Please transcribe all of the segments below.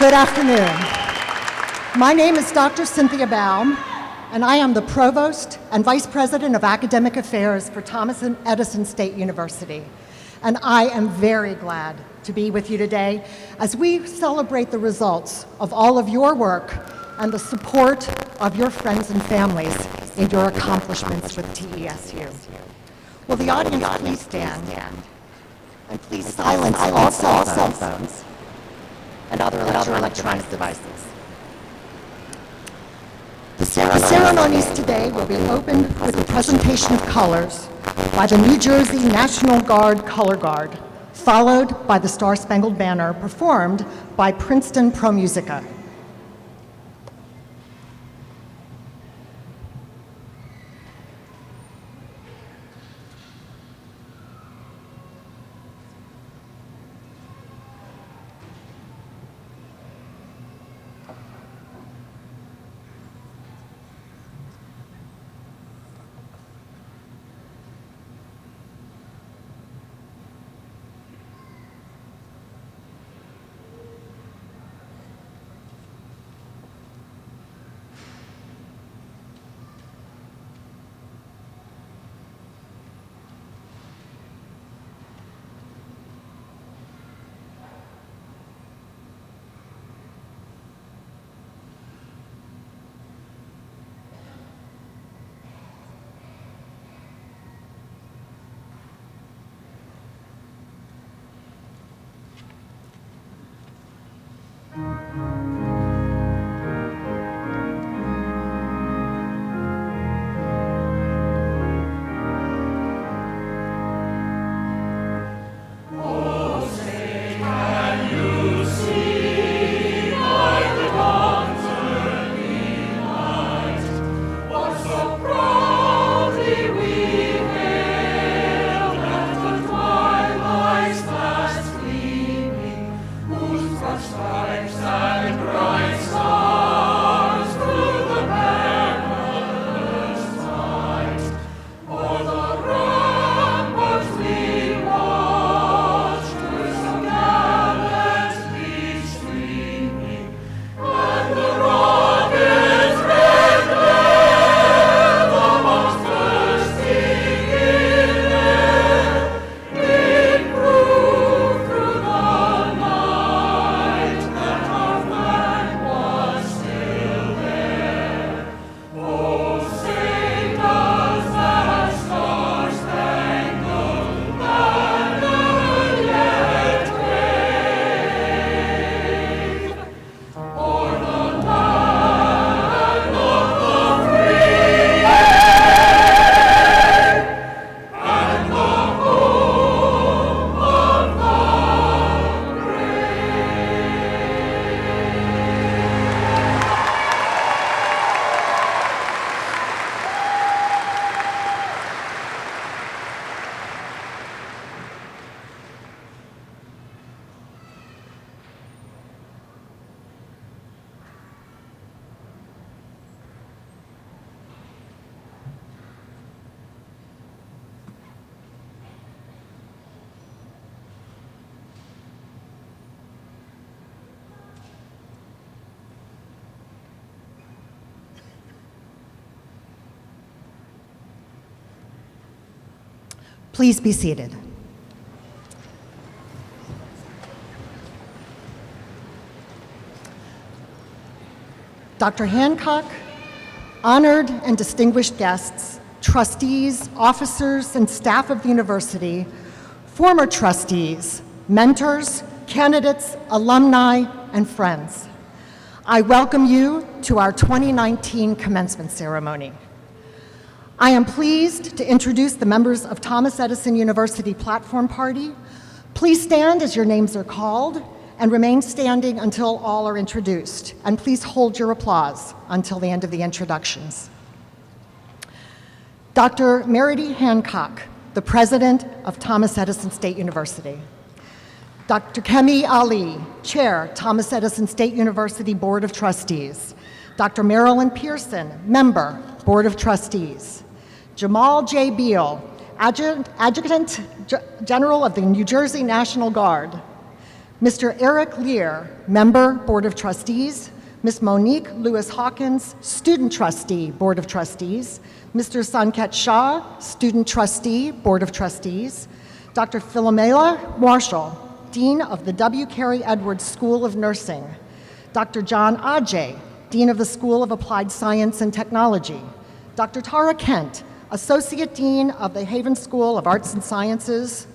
Good afternoon. My name is Dr. Cynthia Baum, and I am the Provost and Vice President of Academic Affairs for Thomas Edison State University. And I am very glad to be with you today as we celebrate the results of all of your work and the support of your friends and families in your accomplishments with TESU. Will the audience please stand? And please silence all cell phones and other electronic devices. The ceremonies today will be opened with a presentation of colors by the New Jersey National Guard Color Guard, followed by the Star-Spangled Banner performed by Princeton Pro Musica. Please be seated. Dr. Hancock, honored and distinguished guests, trustees, officers, and staff of the university, former trustees, mentors, candidates, alumni, and friends, I welcome you to our 2019 commencement ceremony. I am pleased to introduce the members of Thomas Edison University Platform Party. Please stand as your names are called and remain standing until all are introduced. And please hold your applause until the end of the introductions. Dr. Meredith Hancock, the President of Thomas Edison State University. Dr. Kemi Ali, Chair, Thomas Edison State University Board of Trustees. Dr. Marilyn Pearson, Member, Board of Trustees. Jamal J. Beal, Adjutant General of the New Jersey National Guard. Mr. Eric Lear, Member, Board of Trustees, Ms. Monique Lewis-Hawkins, Student Trustee, Board of Trustees, Mr. Sanket Shah, Student Trustee, Board of Trustees, Dr. Philomela Marshall, Dean of the W. Carey Edwards School of Nursing, Dr. John Ajay, Dean of the School of Applied Science and Technology, Dr. Tara Kent, Associate Dean of the Haven School of Arts and Sciences,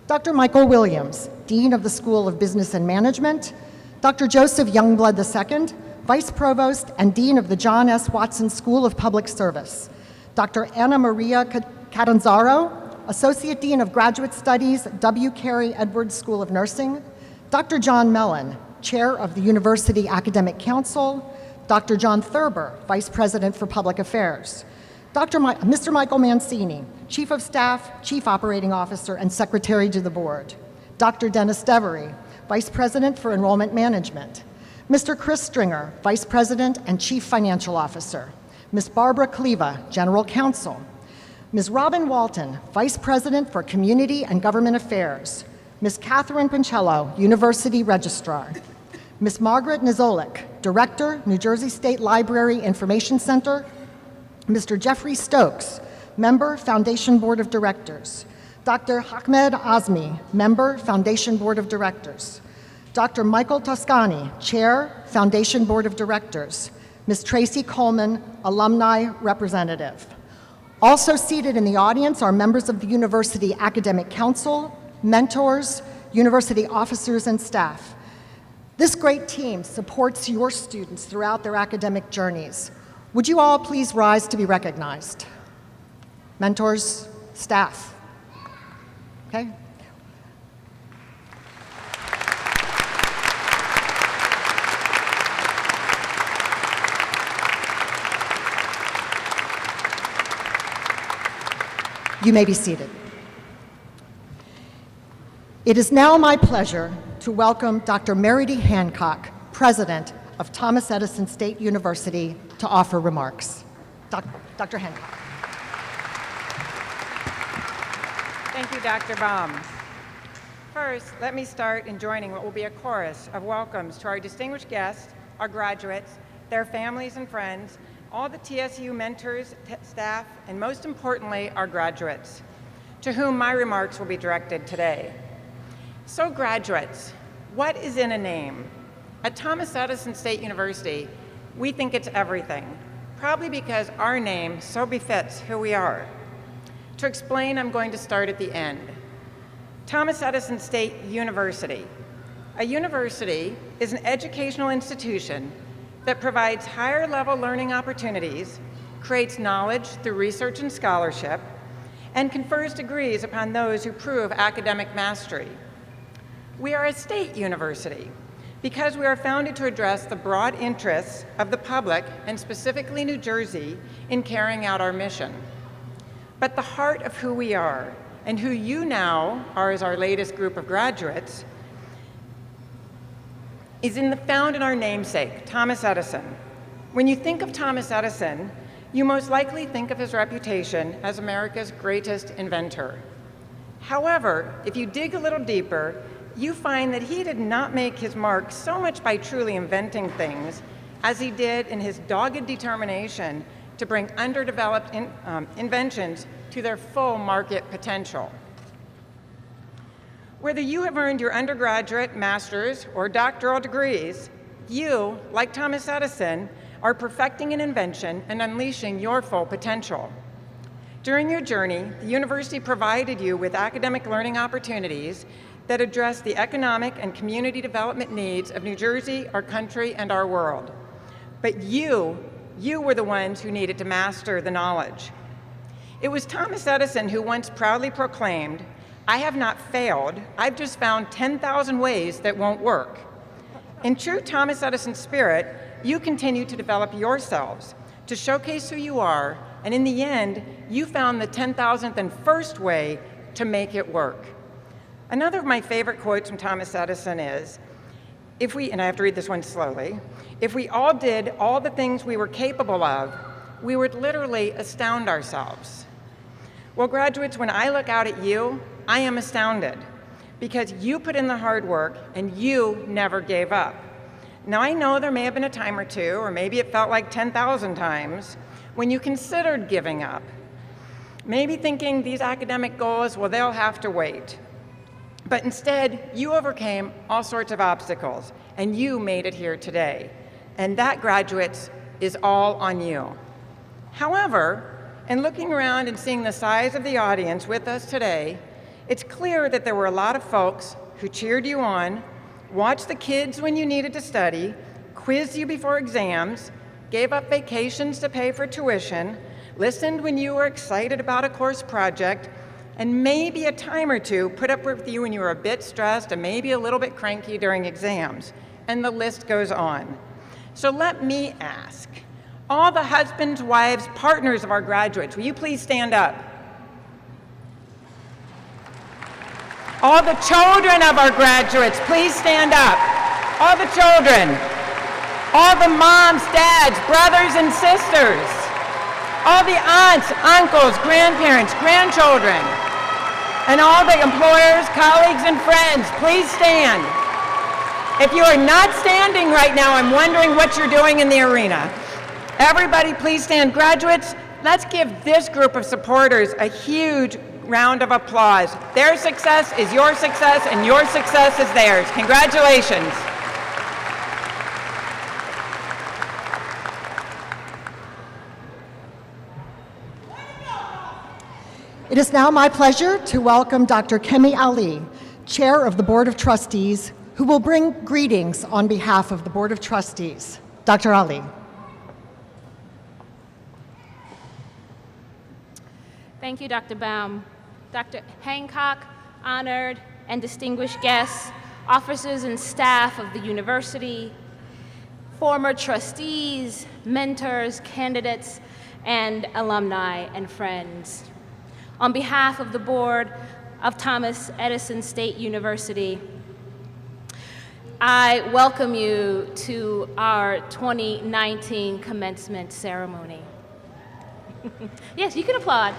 Dr. Michael Williams, Dean of the School of Business and Management, Dr. Joseph Youngblood II, Vice Provost and Dean of the John S. Watson School of Public Service, Dr. Anna Maria Catanzaro, Associate Dean of Graduate Studies, W. Carey Edwards School of Nursing, Dr. John Mellon, Chair of the University Academic Council, Dr. John Thurber, Vice President for Public Affairs, Mr. Michael Mancini, Chief of Staff, Chief Operating Officer, and Secretary to the Board, Dr. Dennis Devery, Vice President for Enrollment Management, Mr. Chris Stringer, Vice President and Chief Financial Officer, Ms. Barbara Kleva, General Counsel, Ms. Robin Walton, Vice President for Community and Government Affairs, Ms. Catherine Pincello, University Registrar, Ms. Margaret Nizolik, Director, New Jersey State Library Information Center, Mr. Jeffrey Stokes, Member, Foundation Board of Directors, Dr. Ahmed Azmi, Member, Foundation Board of Directors, Dr. Michael Toscani, Chair, Foundation Board of Directors, Ms. Tracy Coleman, Alumni Representative. Also seated in the audience are members of the University Academic Council, mentors, university officers, and staff. This great team supports your students throughout their academic journeys. Would you all please rise to be recognized? Mentors, staff. Okay? You may be seated. It is now my pleasure to welcome Dr. Mary D. Hancock, President of Thomas Edison State University, to offer remarks. Dr. Hancock. Thank you, Dr. Baum. First, let me start in joining what will be a chorus of welcomes to our distinguished guests, our graduates, their families and friends, all the TSU mentors, staff, and most importantly, our graduates, to whom my remarks will be directed today. So graduates, what is in a name? At Thomas Edison State University, we think it's everything, probably because our name so befits who we are. To explain, I'm going to start at the end. Thomas Edison State University. A university is an educational institution that provides higher level learning opportunities, creates knowledge through research and scholarship, and confers degrees upon those who prove academic mastery. We are a state university because we are founded to address the broad interests of the public, and specifically New Jersey, in carrying out our mission. But the heart of who we are, and who you now are as our latest group of graduates, is found in our namesake, Thomas Edison. When you think of Thomas Edison, you most likely think of his reputation as America's greatest inventor. However, if you dig a little deeper, you find that he did not make his mark so much by truly inventing things as he did in his dogged determination to bring underdeveloped inventions to their full market potential. Whether you have earned your undergraduate, master's, or doctoral degrees, you, like Thomas Edison, are perfecting an invention and unleashing your full potential. During your journey, the university provided you with academic learning opportunities that address the economic and community development needs of New Jersey, our country, and our world. But you were the ones who needed to master the knowledge. It was Thomas Edison who once proudly proclaimed, "I have not failed, I've just found 10,000 ways that won't work." In true Thomas Edison spirit, you continue to develop yourselves, to showcase who you are, and in the end, you found the 10,000th and first way to make it work. Another of my favorite quotes from Thomas Edison is, and I have to read this one slowly, if we all did all the things we were capable of, we would literally astound ourselves. Well, graduates, when I look out at you, I am astounded. because you put in the hard work and you never gave up. Now, I know there may have been a time or two, or maybe it felt like 10,000 times, when you considered giving up. Maybe thinking these academic goals, well, they'll have to wait. But instead, you overcame all sorts of obstacles, and you made it here today. And that, graduates, is all on you. However, in looking around and seeing the size of the audience with us today, it's clear that there were a lot of folks who cheered you on, watched the kids when you needed to study, quizzed you before exams, gave up vacations to pay for tuition, listened when you were excited about a course project, and maybe a time or two put up with you when you were a bit stressed and maybe a little bit cranky during exams. And the list goes on. So let me ask, all the husbands, wives, partners of our graduates, will you please stand up? All the children of our graduates, please stand up. All the children. All the moms, dads, brothers, and sisters. All the aunts, uncles, grandparents, grandchildren. And all the employers, colleagues, and friends, please stand. If you are not standing right now, I'm wondering what you're doing in the arena. Everybody, please stand. Graduates, let's give this group of supporters a huge round of applause. Their success is your success, and your success is theirs. Congratulations. It is now my pleasure to welcome Dr. Kemi Ali, Chair of the Board of Trustees, who will bring greetings on behalf of the Board of Trustees. Dr. Ali. Thank you, Dr. Baum. Dr. Hancock, honored and distinguished guests, officers and staff of the university, former trustees, mentors, candidates, and alumni and friends. On behalf of the board of Thomas Edison State University, I welcome you to our 2019 commencement ceremony. Yes, you can applaud.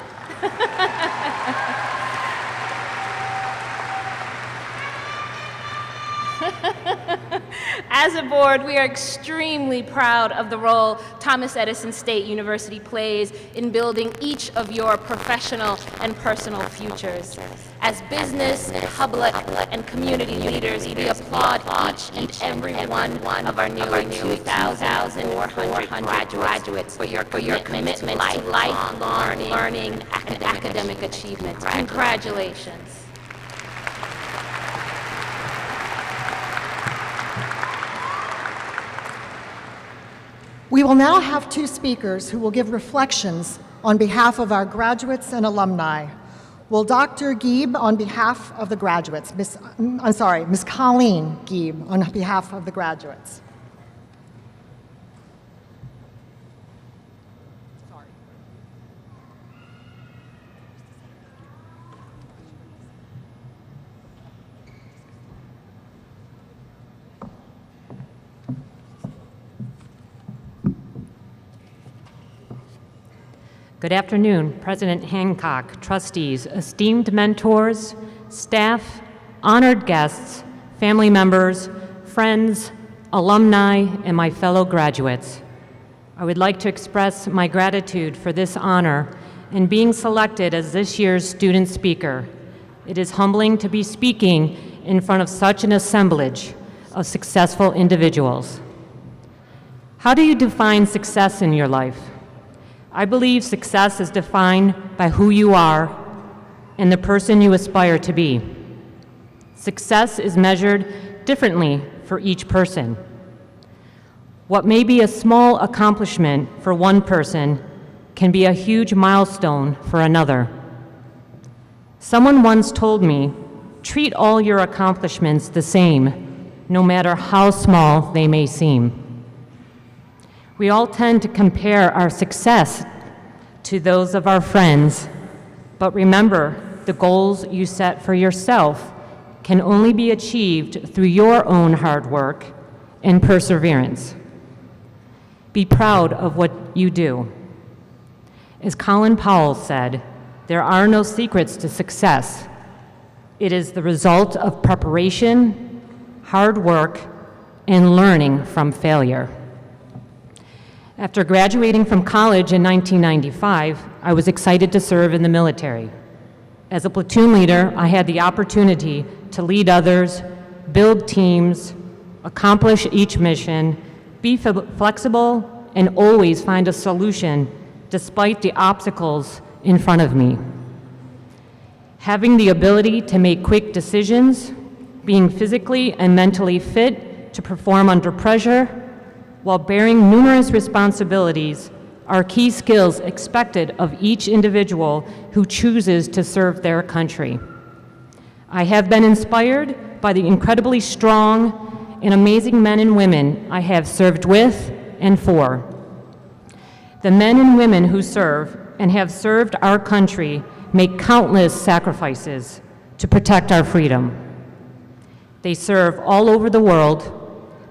As a board, we are extremely proud of the role Thomas Edison State University plays in building each of your professional and personal futures. As business, public, and community leaders, we applaud each and every one of our nearly 2,400 graduates for your commitment to lifelong learning and academic achievement. Congratulations. We will now have two speakers who will give reflections on behalf of our graduates and alumni. Will Dr. Gieb, on behalf of the graduates, Ms. Colleen Gieb, on behalf of the graduates. Good afternoon, President Hancock, trustees, esteemed mentors, staff, honored guests, family members, friends, alumni, and my fellow graduates. I would like to express my gratitude for this honor and being selected as this year's student speaker. It is humbling to be speaking in front of such an assemblage of successful individuals. How do you define success in your life? I believe success is defined by who you are and the person you aspire to be. Success is measured differently for each person. What may be a small accomplishment for one person can be a huge milestone for another. Someone once told me, treat all your accomplishments the same, no matter how small they may seem. We all tend to compare our success to those of our friends, but remember, the goals you set for yourself can only be achieved through your own hard work and perseverance. Be proud of what you do. As Colin Powell said, there are no secrets to success. It is the result of preparation, hard work, and learning from failure. After graduating from college in 1995, I was excited to serve in the military. As a platoon leader, I had the opportunity to lead others, build teams, accomplish each mission, be flexible, and always find a solution despite the obstacles in front of me. Having the ability to make quick decisions, being physically and mentally fit to perform under pressure, while bearing numerous responsibilities are key skills expected of each individual who chooses to serve their country. I have been inspired by the incredibly strong and amazing men and women I have served with and for. The men and women who serve and have served our country make countless sacrifices to protect our freedom. They serve all over the world.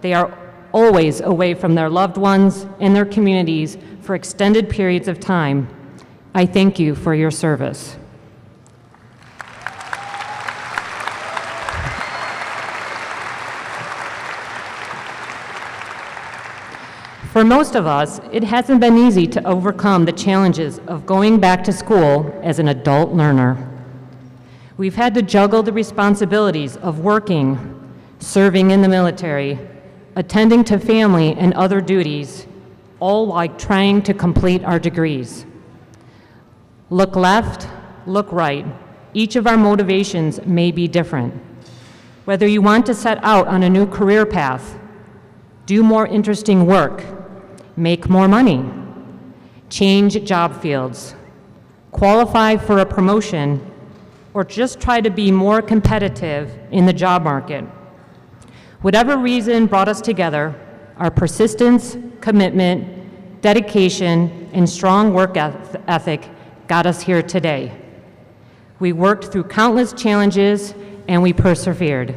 They are always away from their loved ones and their communities for extended periods of time. I thank you for your service. For most of us, it hasn't been easy to overcome the challenges of going back to school as an adult learner. We've had to juggle the responsibilities of working, serving in the military, attending to family and other duties, all while trying to complete our degrees. Look left, look right. Each of our motivations may be different. Whether you want to set out on a new career path, do more interesting work, make more money, change job fields, qualify for a promotion, or just try to be more competitive in the job market. Whatever reason brought us together, our persistence, commitment, dedication, and strong work ethic got us here today. We worked through countless challenges and we persevered.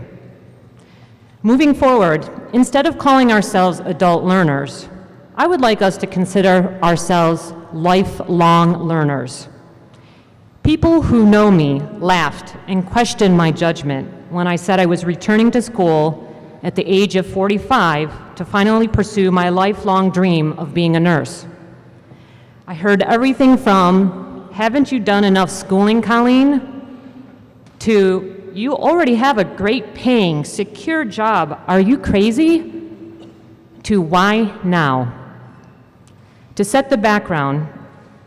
Moving forward, instead of calling ourselves adult learners, I would like us to consider ourselves lifelong learners. People who know me laughed and questioned my judgment when I said I was returning to school at the age of 45 to finally pursue my lifelong dream of being a nurse. I heard everything from, "Haven't you done enough schooling, Colleen?" to, "You already have a great paying, secure job. Are you crazy?" to, "Why now?" To set the background,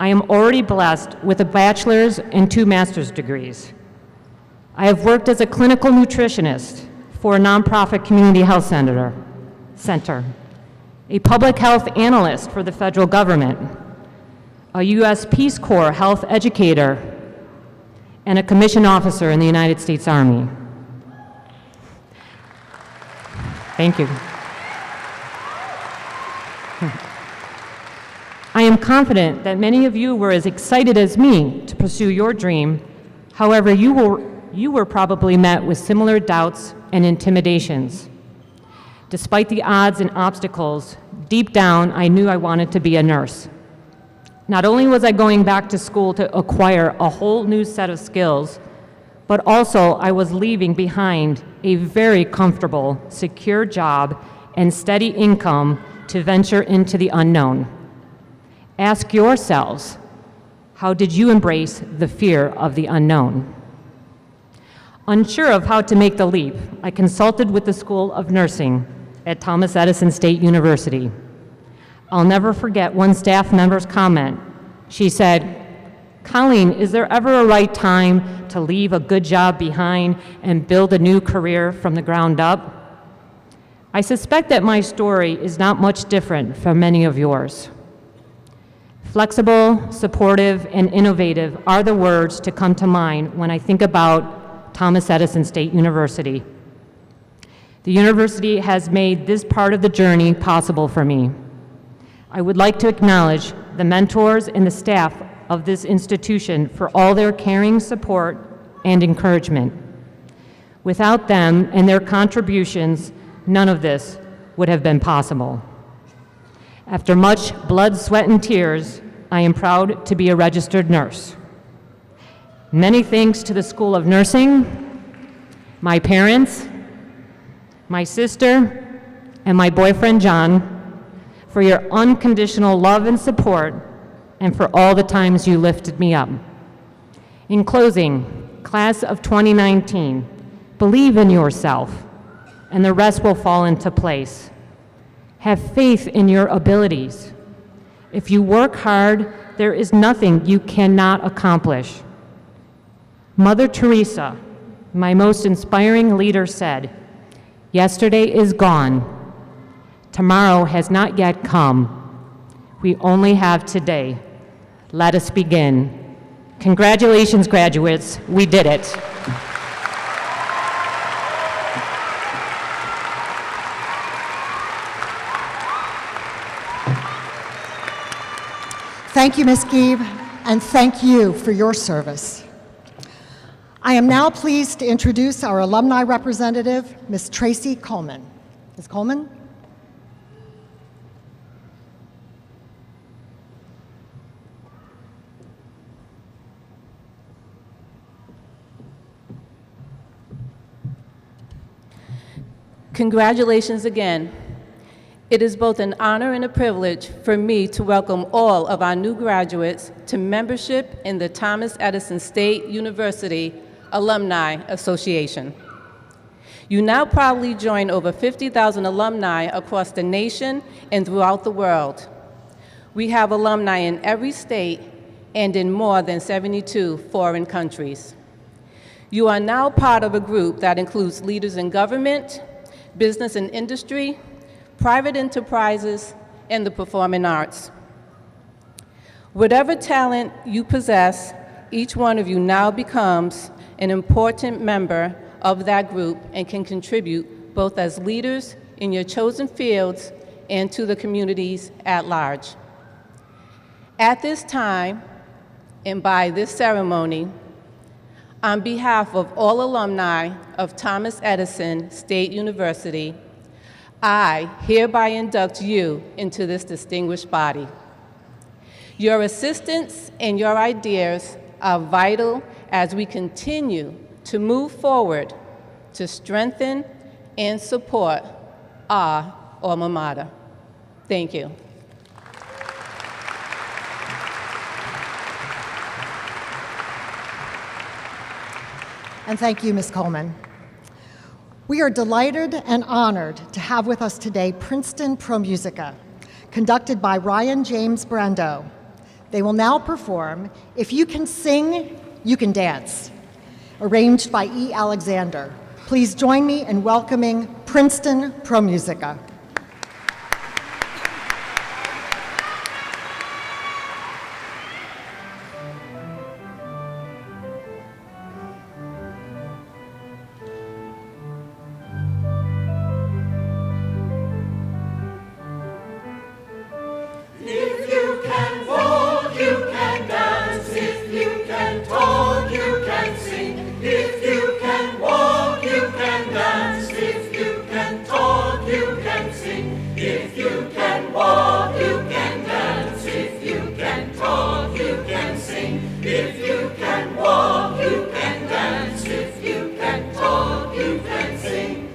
I am already blessed with a bachelor's and 2 master's degrees. I have worked as a clinical nutritionist for a nonprofit community health center, a public health analyst for the federal government, a U.S. Peace Corps health educator, and a commissioned officer in the United States Army. Thank you. I am confident that many of you were as excited as me to pursue your dream. However, you were probably met with similar doubts and intimidations. Despite the odds and obstacles, deep down, I knew I wanted to be a nurse. Not only was I going back to school to acquire a whole new set of skills, but also I was leaving behind a very comfortable, secure job and steady income to venture into the unknown. Ask yourselves, how did you embrace the fear of the unknown? Unsure of how to make the leap, I consulted with the School of Nursing at Thomas Edison State University. I'll never forget one staff member's comment. She said, "Colleen, is there ever a right time to leave a good job behind and build a new career from the ground up?" I suspect that my story is not much different from many of yours. Flexible, supportive, and innovative are the words to come to mind when I think about Thomas Edison State University. The university has made this part of the journey possible for me. I would like to acknowledge the mentors and the staff of this institution for all their caring support and encouragement. Without them and their contributions, none of this would have been possible. After much blood, sweat, and tears, I am proud to be a registered nurse. Many thanks to the School of Nursing, my parents, my sister, and my boyfriend John, for your unconditional love and support, and for all the times you lifted me up. In closing, class of 2019, believe in yourself, and the rest will fall into place. Have faith in your abilities. If you work hard, there is nothing you cannot accomplish. Mother Teresa, my most inspiring leader, said, "Yesterday is gone. Tomorrow has not yet come. We only have today. Let us begin." Congratulations, graduates. We did it. Thank you, Ms. Gieb, and thank you for your service. I am now pleased to introduce our alumni representative, Ms. Tracy Coleman. Ms. Coleman? Congratulations again. It is both an honor and a privilege for me to welcome all of our new graduates to membership in the Thomas Edison State University Alumni Association. You now proudly join over 50,000 alumni across the nation and throughout the world. We have alumni in every state and in more than 72 foreign countries. You are now part of a group that includes leaders in government, business and industry, private enterprises, and the performing arts. Whatever talent you possess, each one of you now becomes an important member of that group and can contribute both as leaders in your chosen fields and to the communities at large. At this time, and by this ceremony, on behalf of all alumni of Thomas Edison State University, I hereby induct you into this distinguished body. Your assistance and your ideas are vital as we continue to move forward to strengthen and support our alma mater. Thank you. And thank you, Ms. Coleman. We are delighted and honored to have with us today Princeton Pro Musica, conducted by Ryan James Brando. They will now perform If You Can Sing, You Can Dance, arranged by E. Alexander. Please join me in welcoming Princeton Pro Musica. If you can walk, you can dance. If you can talk, you can sing. If you can walk, you can dance. If you can talk, you can sing. If you can walk, you can dance. If you can talk, you can sing. If you can walk, you can dance. If you can talk, you can sing.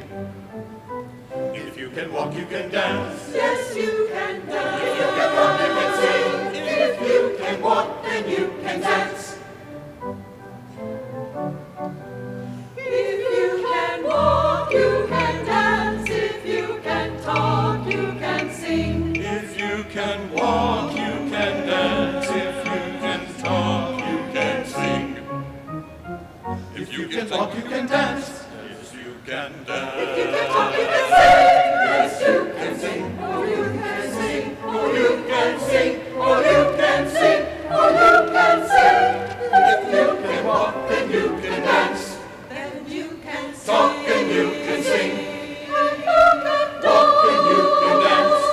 If you can walk, you can dance. Yes, you can dance. If you can walk, you can sing. If you can walk, then you can dance. If you can walk, you can dance. If you can talk, you can sing. If you can walk, you can dance. If you can talk, you can sing. If you can talk, you can dance. Yes, you can dance. If you can talk, you can sing. Yes, you can sing. Oh, you can sing. Oh, you can sing. Oh, you can sing. Oh, you can sing. If you can walk, then you can dance. Then you can sing. Talk and you can sing. Walk and you can dance.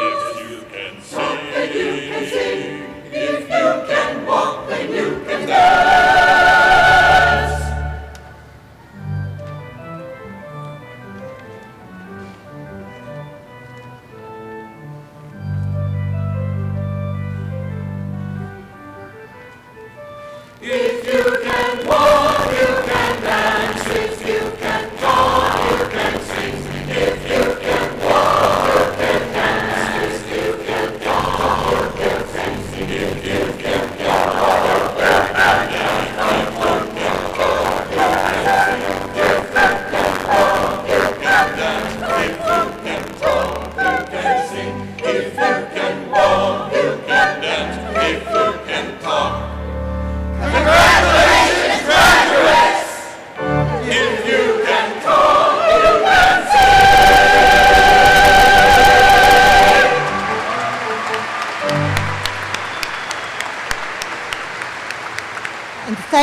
If you can Talk and you can sing. sing. If you can walk, then you can dance.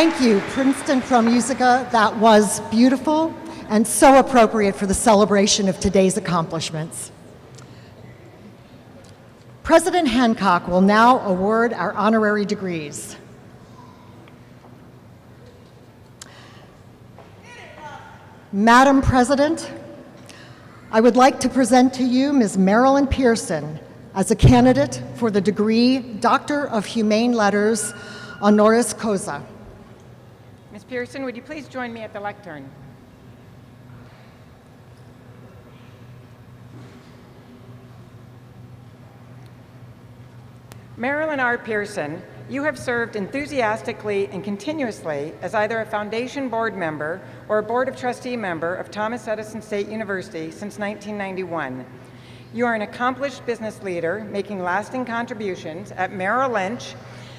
Thank you, Princeton Pro Musica. That was beautiful and so appropriate for the celebration of today's accomplishments. President Hancock will now award our honorary degrees. Madam President, I would like to present to you Ms. Marilyn Pearson as a candidate for the degree Doctor of Humane Letters, honoris causa. Ms. Pearson, would you please join me at the lectern? Marilyn R. Pearson, you have served enthusiastically and continuously as either a Foundation Board member or a Board of Trustee member of Thomas Edison State University since 1991. You are an accomplished business leader making lasting contributions at Merrill Lynch,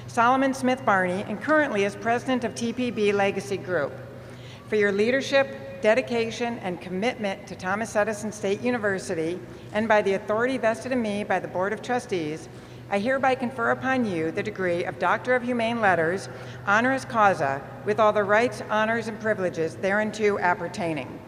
Solomon Smith Barney, and currently as president of TPB Legacy Group. For your leadership, dedication, and commitment to Thomas Edison State University, and by the authority vested in me by the Board of Trustees, I hereby confer upon you the degree of Doctor of Humane Letters, honoris causa, with all the rights, honors, and privileges thereunto appertaining.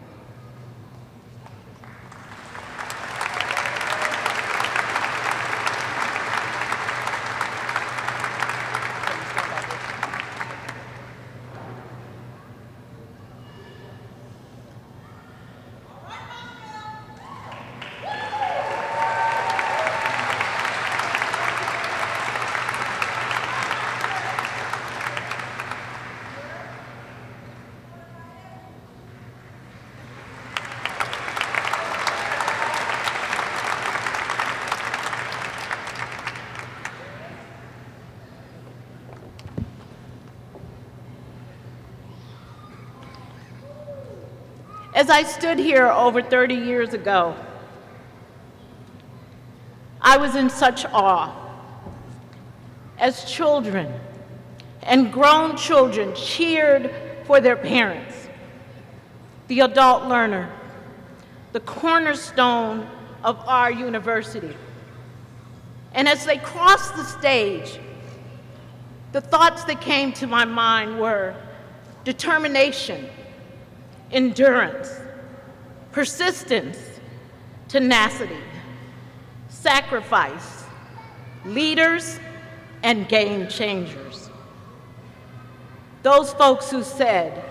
As I stood here over 30 years ago, I was in such awe. As children and grown children cheered for their parents, the adult learner, the cornerstone of our university. And as they crossed the stage, the thoughts that came to my mind were determination, endurance, persistence, tenacity, sacrifice, leaders, and game changers. Those folks who said,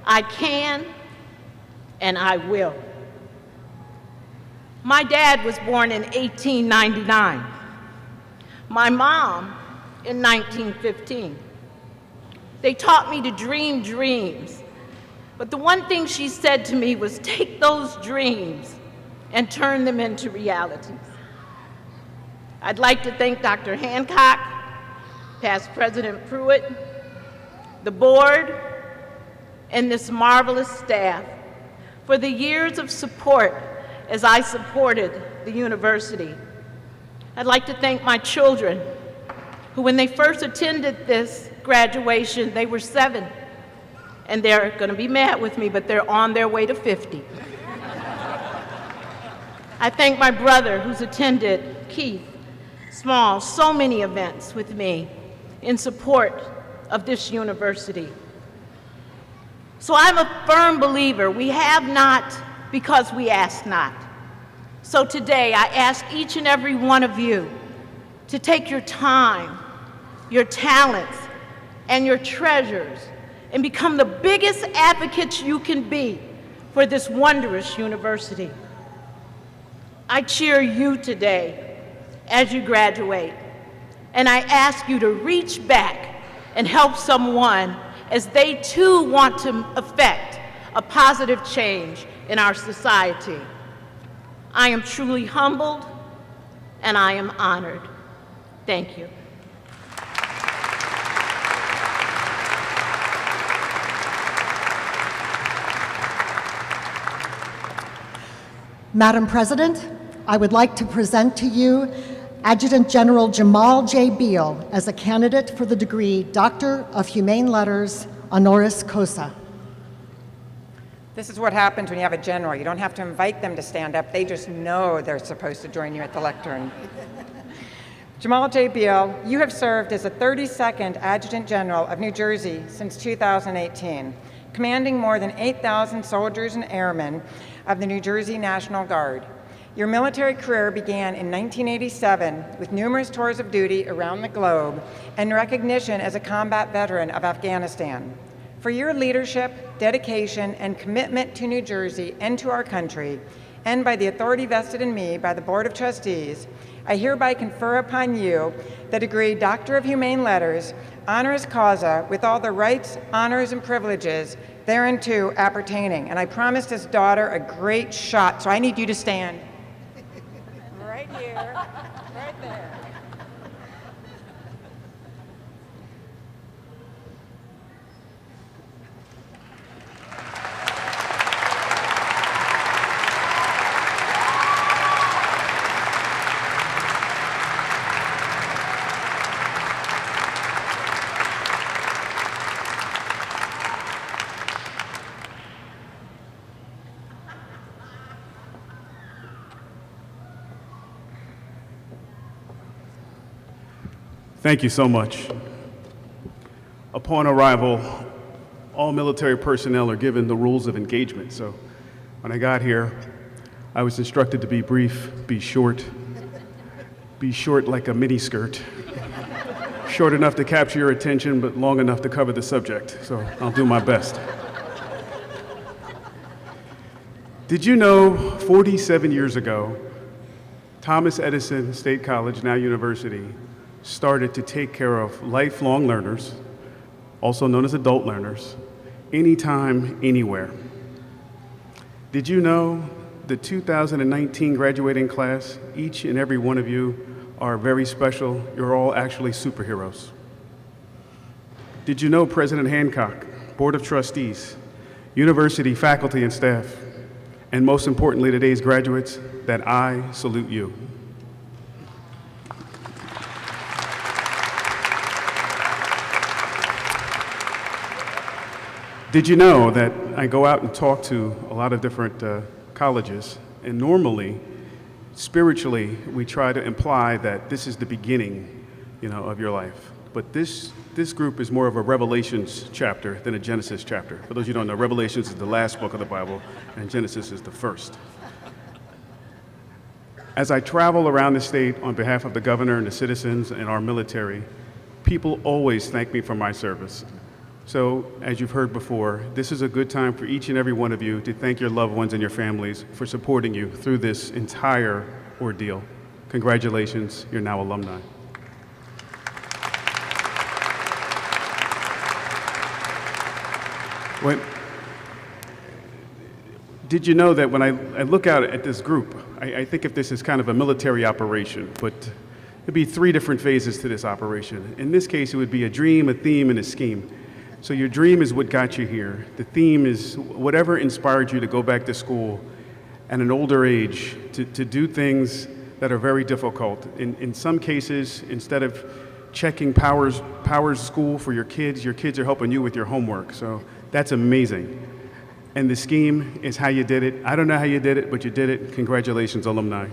I can and I will. My dad was born in 1899. My mom in 1915. They taught me to dream dreams. But the one thing she said to me was, take those dreams and turn them into realities. I'd like to thank Dr. Hancock, past President Pruitt, the board, and this marvelous staff for the years of support as I supported the university. I'd like to thank my children, who when they first attended this graduation, they were 7. And they're going to be mad with me, but they're on their way to 50. I thank my brother who's attended, Keith Small, so many events with me in support of this university. So I'm a firm believer, we have not because we ask not. So today I ask each and every one of you to take your time, your talents, and your treasures and become the biggest advocates you can be for this wondrous university. I cheer you today as you graduate, and I ask you to reach back and help someone as they too want to affect a positive change in our society. I am truly humbled, and I am honored. Thank you. Madam President, I would like to present to you Adjutant General Jamal J. Beal as a candidate for the degree Doctor of Humane Letters, honoris causa. This is what happens when you have a general. You don't have to invite them to stand up. They just know they're supposed to join you at the lectern. Jamal J. Beal, you have served as the 32nd Adjutant General of New Jersey since 2018, commanding more than 8,000 soldiers and airmen of the New Jersey National Guard. Your military career began in 1987 with numerous tours of duty around the globe and recognition as a combat veteran of Afghanistan. For your leadership, dedication, and commitment to New Jersey and to our country, and by the authority vested in me by the Board of Trustees, I hereby confer upon you the degree Doctor of Humane Letters, honoris causa, with all the rights, honors, and privileges thereunto appertaining. And I promised his daughter a great shot, so I need you to stand. Right here, right there. Thank you so much. Upon arrival, all military personnel are given the rules of engagement. So when I got here, I was instructed to be brief, be short like a mini skirt, short enough to capture your attention, but long enough to cover the subject. So I'll do my best. Did you know 47 years ago, Thomas Edison State College, now University, started to take care of lifelong learners, also known as adult learners, anytime, anywhere. Did you know the 2019 graduating class, each and every one of you are very special. You're all actually superheroes. Did you know President Hancock, Board of Trustees, university faculty and staff, and most importantly today's graduates, that I salute you. Did you know that I go out and talk to a lot of different colleges, and normally, spiritually, we try to imply that this is the beginning, of your life. But this group is more of a Revelations chapter than a Genesis chapter. For those of you who don't know, Revelations is the last book of the Bible, and Genesis is the first. As I travel around the state on behalf of the governor and the citizens and our military, people always thank me for my service. So, as you've heard before, this is a good time for each and every one of you to thank your loved ones and your families for supporting you through this entire ordeal. Congratulations, you're now alumni. Did you know that when I look out at this group, I think of this as kind of a military operation, but there'd be 3 different phases to this operation. In this case, it would be a dream, a theme, and a scheme. So your dream is what got you here. The theme is whatever inspired you to go back to school at an older age to do things that are very difficult. In some cases, instead of checking Powers School for your kids are helping you with your homework. So that's amazing. And the scheme is how you did it. I don't know how you did it, but you did it. Congratulations, alumni.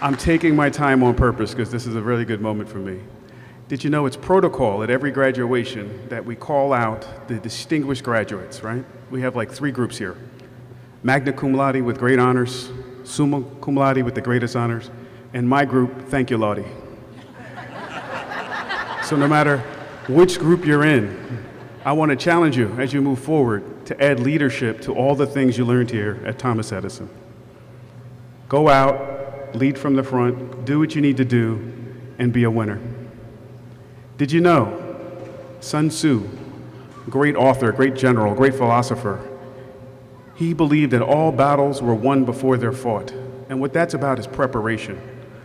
I'm taking my time on purpose because this is a really good moment for me. Did you know it's protocol at every graduation that we call out the distinguished graduates, right? We have like 3 groups here. Magna cum laude with great honors, summa cum laude with the greatest honors, and my group, thank you, Laude. So no matter which group you're in, I want to challenge you as you move forward to add leadership to all the things you learned here at Thomas Edison. Go out, lead from the front, do what you need to do, and be a winner. Did you know Sun Tzu, great author, great general, great philosopher, he believed that all battles were won before they're fought. And what that's about is preparation.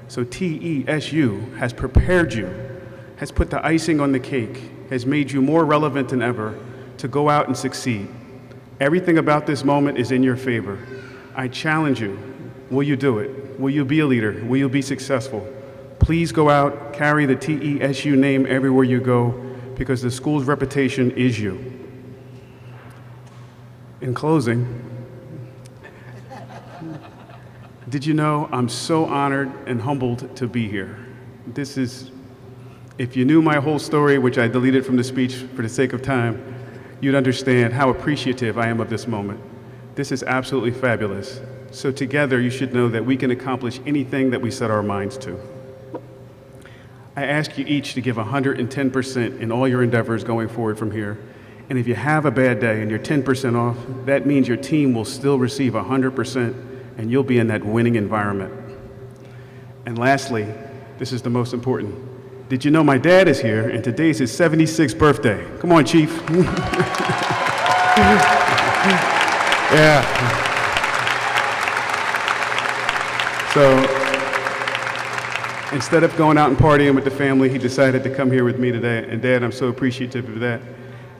So TESU has prepared you, has put the icing on the cake, has made you more relevant than ever to go out and succeed. Everything about this moment is in your favor. I challenge you, will you do it? Will you be a leader? Will you be successful? Please go out, carry the TESU name everywhere you go, because the school's reputation is you. In closing, did you know I'm so honored and humbled to be here? This is, if you knew my whole story, which I deleted from the speech for the sake of time, you'd understand how appreciative I am of this moment. This is absolutely fabulous. So together, you should know that we can accomplish anything that we set our minds to. I ask you each to give 110% in all your endeavors going forward from here. And if you have a bad day and you're 10% off, that means your team will still receive 100% and you'll be in that winning environment. And lastly, this is the most important. Did you know my dad is here and today's his 76th birthday? Come on, Chief. Yeah. So instead of going out and partying with the family, he decided to come here with me today. And Dad, I'm so appreciative of that.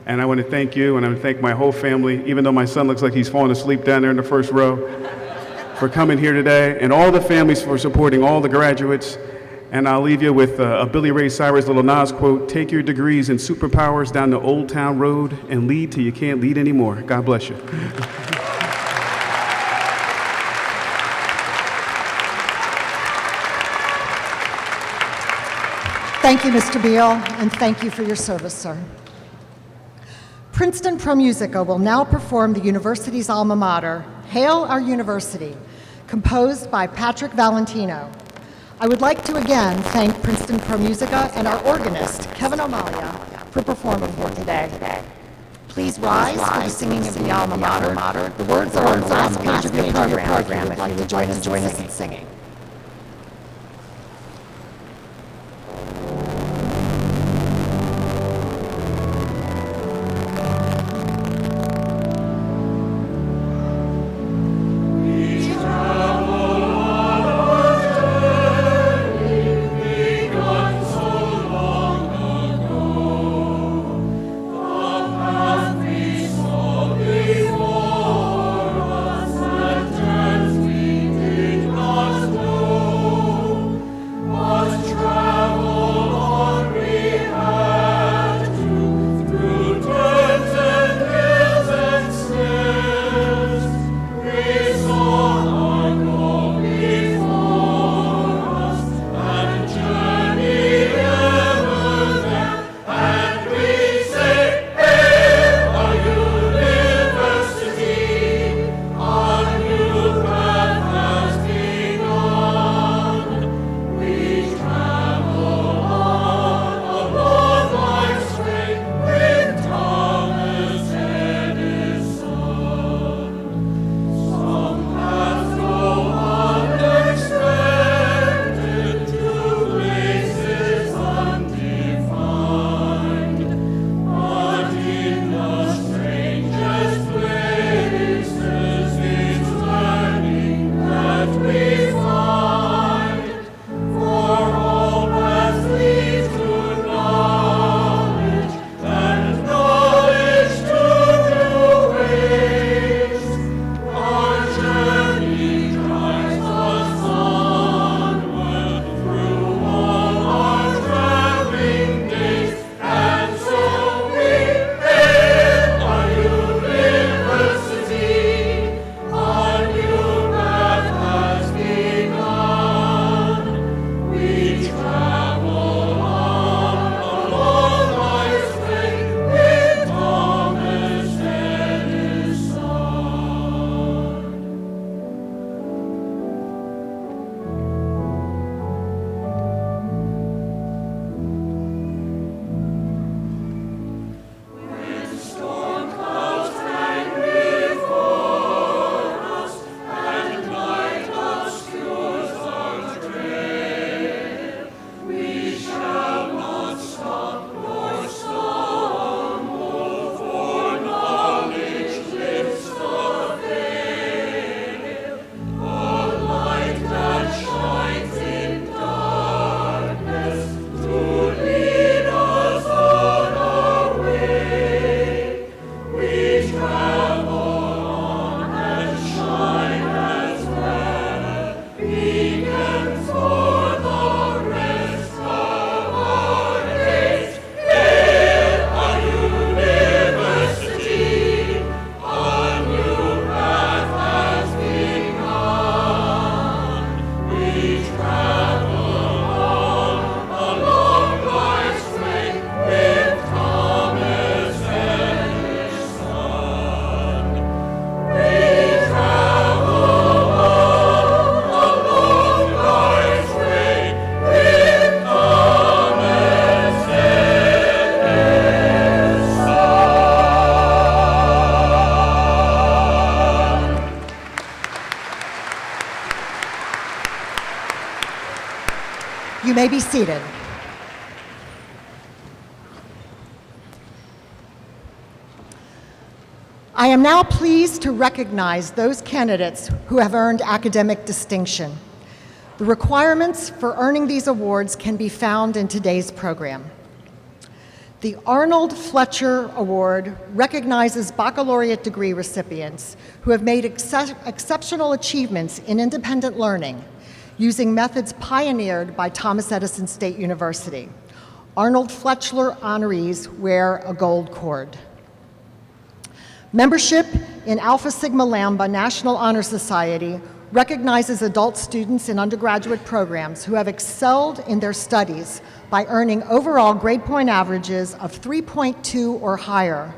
And I want to thank you, and I want to thank my whole family, even though my son looks like he's falling asleep down there in the first row, for coming here today, and all the families for supporting all the graduates. And I'll leave you with a Billy Ray Cyrus Little Nas quote, "Take your degrees and superpowers down the Old Town Road and lead till you can't lead anymore." God bless you. Thank you, Mr. Beal, and thank you for your service, sir. Princeton Pro Musica will now perform the university's alma mater, Hail Our University, composed by Patrick Valentino. I would like to again thank Princeton Pro Musica and our organist, Kevin O'Malia, for performing here today. Please rise for the singing of the alma mater. The words are on the last page of your program if you would like to join us in singing. Turns we did not may be seated. I am now pleased to recognize those candidates who have earned academic distinction. The requirements for earning these awards can be found in today's program. The Arnold Fletcher Award recognizes baccalaureate degree recipients who have made exceptional achievements in independent learning using methods pioneered by Thomas Edison State University. Arnold Fletcher honorees wear a gold cord. Membership in Alpha Sigma Lambda National Honor Society recognizes adult students in undergraduate programs who have excelled in their studies by earning overall grade point averages of 3.2 or higher,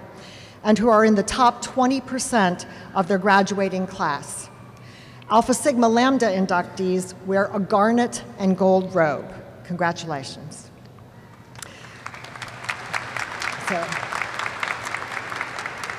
and who are in the top 20% of their graduating class. Alpha Sigma Lambda inductees wear a garnet and gold robe. Congratulations.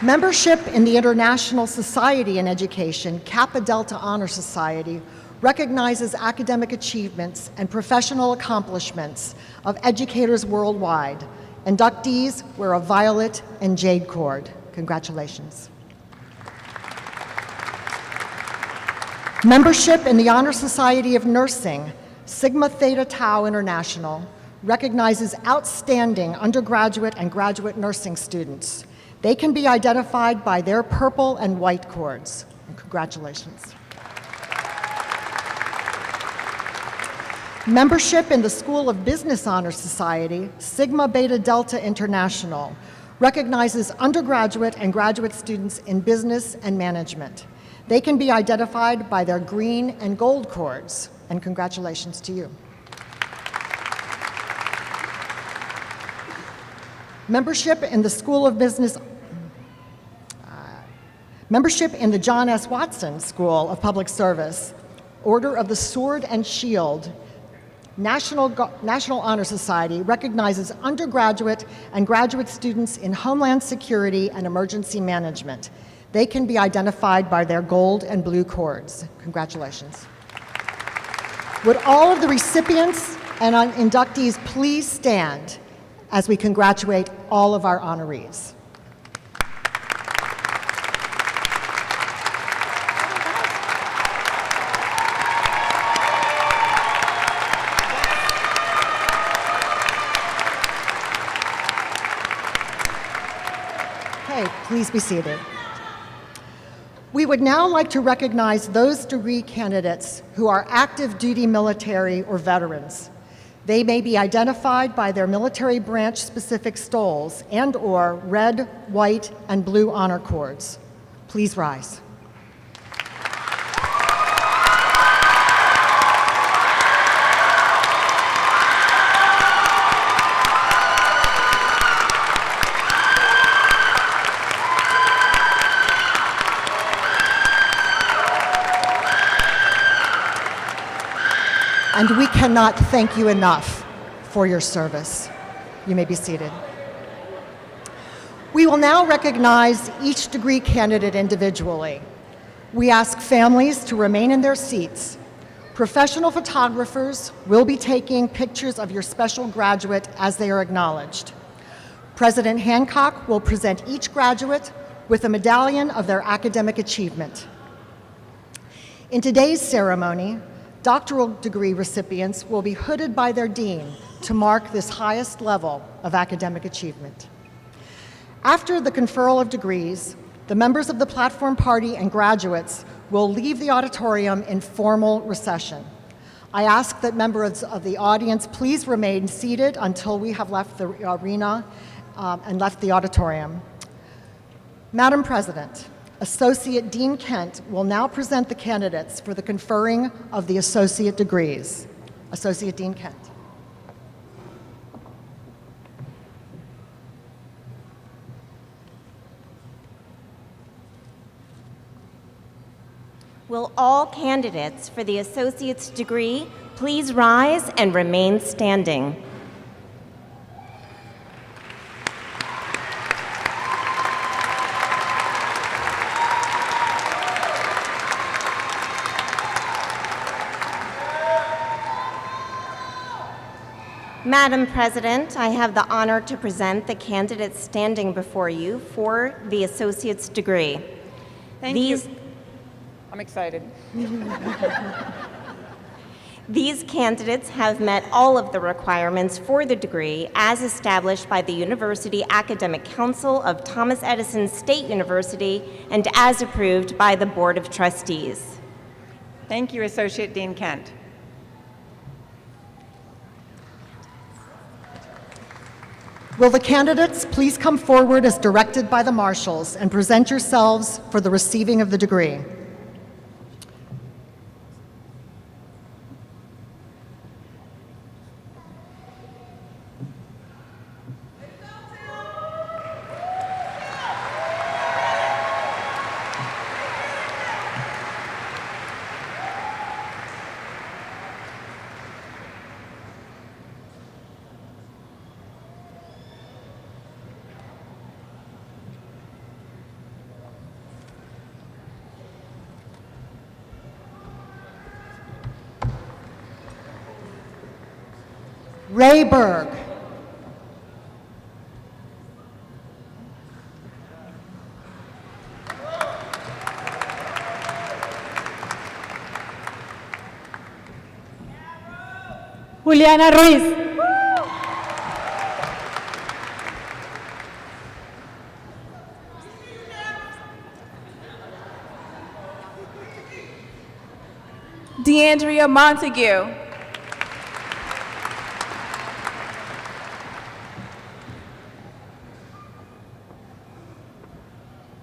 Membership in the International Society in Education, Kappa Delta Honor Society, recognizes academic achievements and professional accomplishments of educators worldwide. Inductees wear a violet and jade cord. Congratulations. Membership in the Honor Society of Nursing, Sigma Theta Tau International, recognizes outstanding undergraduate and graduate nursing students. They can be identified by their purple and white cords. And congratulations. Membership in the School of Business Honor Society, Sigma Beta Delta International, recognizes undergraduate and graduate students in business and management. They can be identified by their green and gold cords. And congratulations to you. Membership in the School of Business Membership in the John S. Watson School of Public Service, Order of the Sword and Shield, National Honor Society recognizes undergraduate and graduate students in Homeland Security and Emergency Management. They can be identified by their gold and blue cords. Congratulations. Would all of the recipients and inductees please stand as we congratulate all of our honorees? Please be seated. We would now like to recognize those degree candidates who are active duty military or veterans. They may be identified by their military branch specific stoles and/or red, white, and blue honor cords. Please rise. And we cannot thank you enough for your service. You may be seated. We will now recognize each degree candidate individually. We ask families to remain in their seats. Professional photographers will be taking pictures of your special graduate as they are acknowledged. President Hancock will present each graduate with a medallion of their academic achievement. In today's ceremony, doctoral degree recipients will be hooded by their dean to mark this highest level of academic achievement. After the conferral of degrees, the members of the platform party and graduates will leave the auditorium in formal recession. I ask that members of the audience please remain seated until we have left the arena and left the auditorium. Madam President, Associate Dean Kent will now present the candidates for the conferring of the associate degrees. Associate Dean Kent. Will all candidates for the associate's degree please rise and remain standing? Madam President, I have the honor to present the candidates standing before you for the associate's degree. Thank you. I'm excited. These candidates have met all of the requirements for the degree as established by the University Academic Council of Thomas Edison State University and as approved by the Board of Trustees. Thank you, Associate Dean Kent. Will the candidates please come forward as directed by the marshals and present yourselves for the receiving of the degree? Rayberg. Juliana Ruiz. DeAndrea Montague.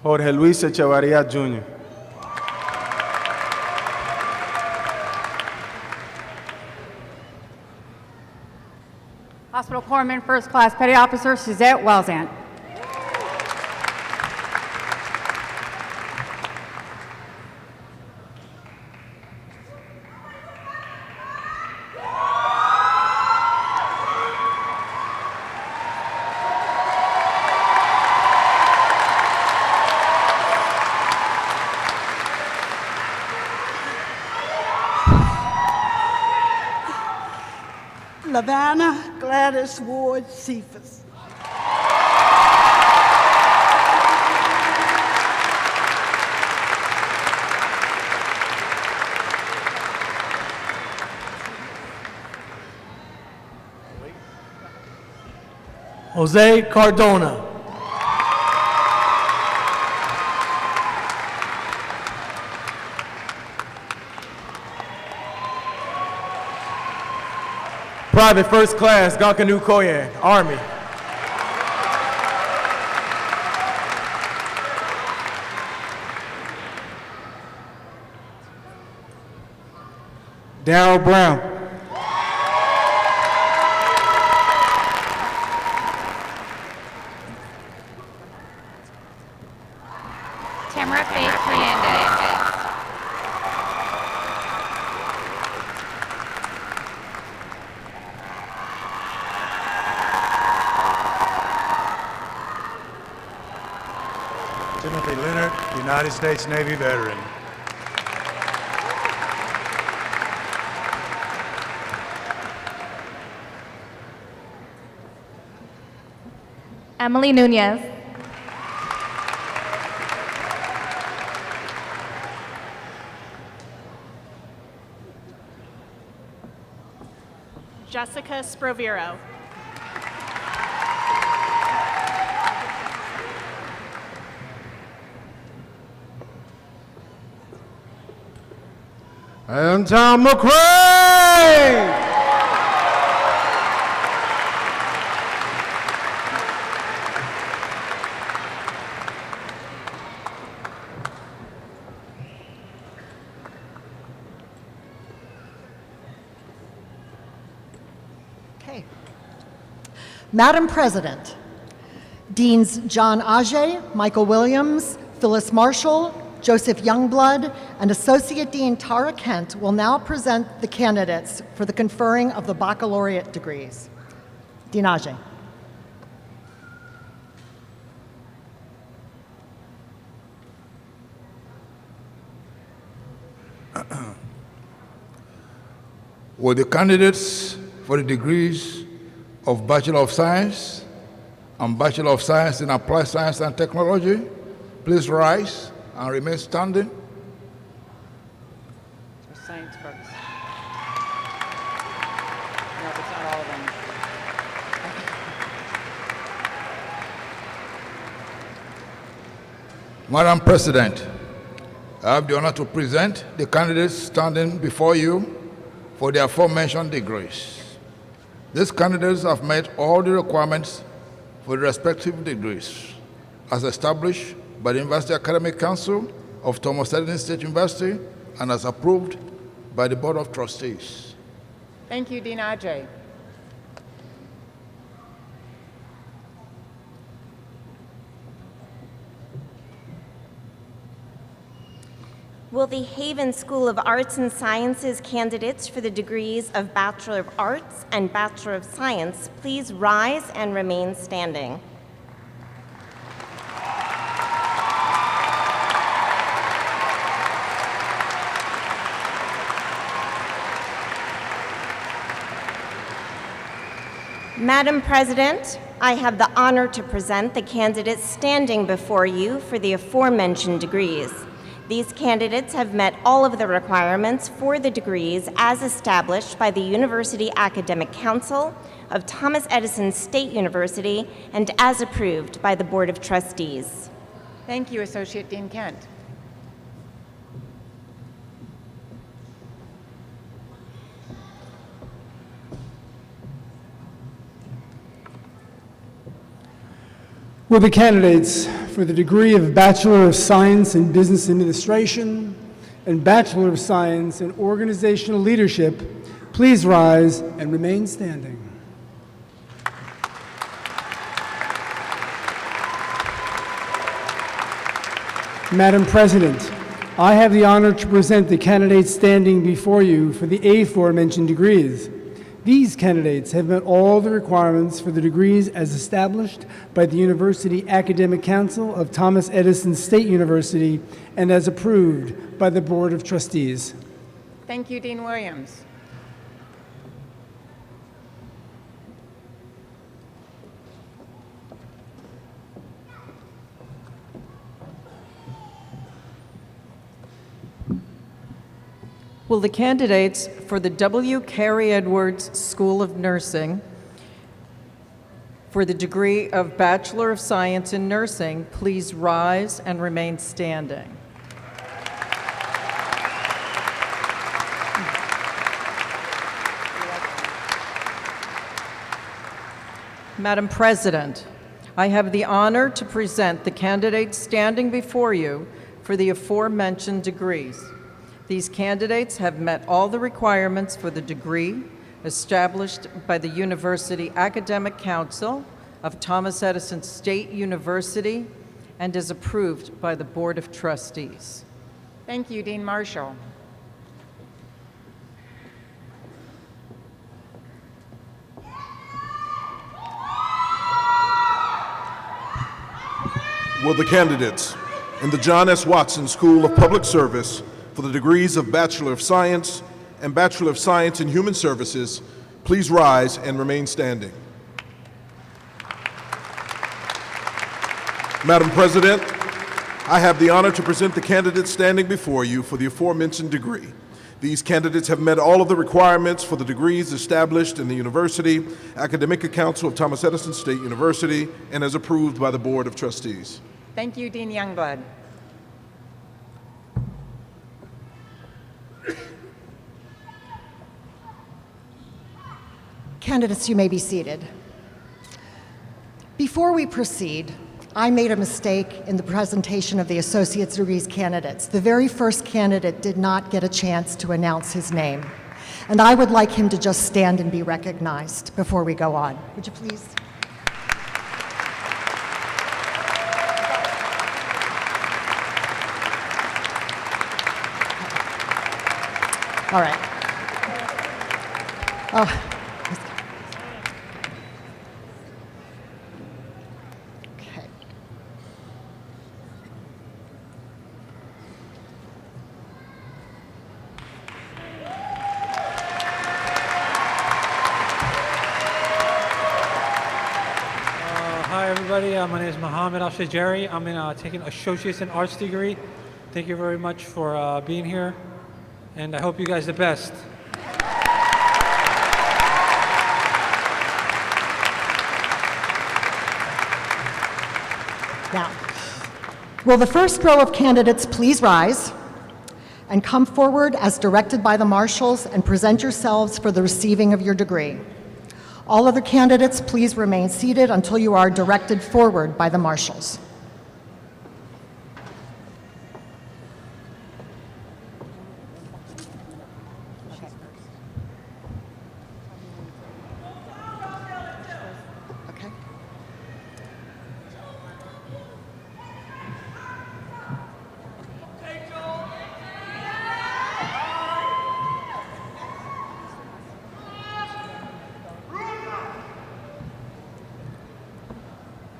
Jorge Luis Echevarría Jr. Hospital Corpsman First Class Petty Officer Suzette Wellsant. Lavanna Gladys Ward Cephas. Jose Cardona. Private First Class Gankanu Koyen, Army. Daryl Brown. Tamara Faith Fernandez. Timothy Leonard, United States Navy veteran. Emily Nunez. Jessica Sprovero. And Tom McRae. Okay. Madam President, Deans John Ajay, Michael Williams, Phyllis Marshall, Joseph Youngblood, and Associate Dean Tara Kent will now present the candidates for the conferring of the baccalaureate degrees. Dean Ajay. Will the candidates for the degrees of Bachelor of Science and Bachelor of Science in Applied Science and Technology, please rise and remain standing. Science first. No, it's not all of them. Madam President, I have the honor to present the candidates standing before you for the aforementioned degrees. These candidates have met all the requirements for the respective degrees as established by the University Academic Council of Thomas Edison State University and as approved by the Board of Trustees. Thank you, Dean Ajay. Will the Haven School of Arts and Sciences candidates for the degrees of Bachelor of Arts and Bachelor of Science please rise and remain standing? Madam President, I have the honor to present the candidates standing before you for the aforementioned degrees. These candidates have met all of the requirements for the degrees as established by the University Academic Council of Thomas Edison State University and as approved by the Board of Trustees. Thank you, Associate Dean Kent. Will the candidates for the degree of Bachelor of Science in Business Administration and Bachelor of Science in Organizational Leadership please rise and remain standing? Madam President, I have the honor to present the candidates standing before you for the aforementioned degrees. These candidates have met all the requirements for the degrees as established by the University Academic Council of Thomas Edison State University and as approved by the Board of Trustees. Thank you, Dean Williams. Will the candidates for the W. Carey Edwards School of Nursing for the degree of Bachelor of Science in Nursing please rise and remain standing? Madam President, I have the honor to present the candidates standing before you for the aforementioned degrees. These candidates have met all the requirements for the degree established by the University Academic Council of Thomas Edison State University and is approved by the Board of Trustees. Thank you, Dean Marshall. Will the candidates in the John S. Watson School of Public Service for the degrees of Bachelor of Science and Bachelor of Science in Human Services please rise and remain standing? Madam President, I have the honor to present the candidates standing before you for the aforementioned degree. These candidates have met all of the requirements for the degrees established in the University Academic Council of Thomas Edison State University and as approved by the Board of Trustees. Thank you, Dean Youngblood. Candidates, you may be seated. Before we proceed, I made a mistake in the presentation of the Associate's Degrees candidates. The very first candidate did not get a chance to announce his name, and I would like him to just stand and be recognized before we go on. Would you please? All right. Oh. Okay. everybody. My name is Mohammed Al-Shajari. I'm taking Associates in Arts degree. Thank you very much for being here, and I hope you guys the best. Now, will the first row of candidates please rise and come forward as directed by the marshals and present yourselves for the receiving of your degree. All other candidates, please remain seated until you are directed forward by the marshals.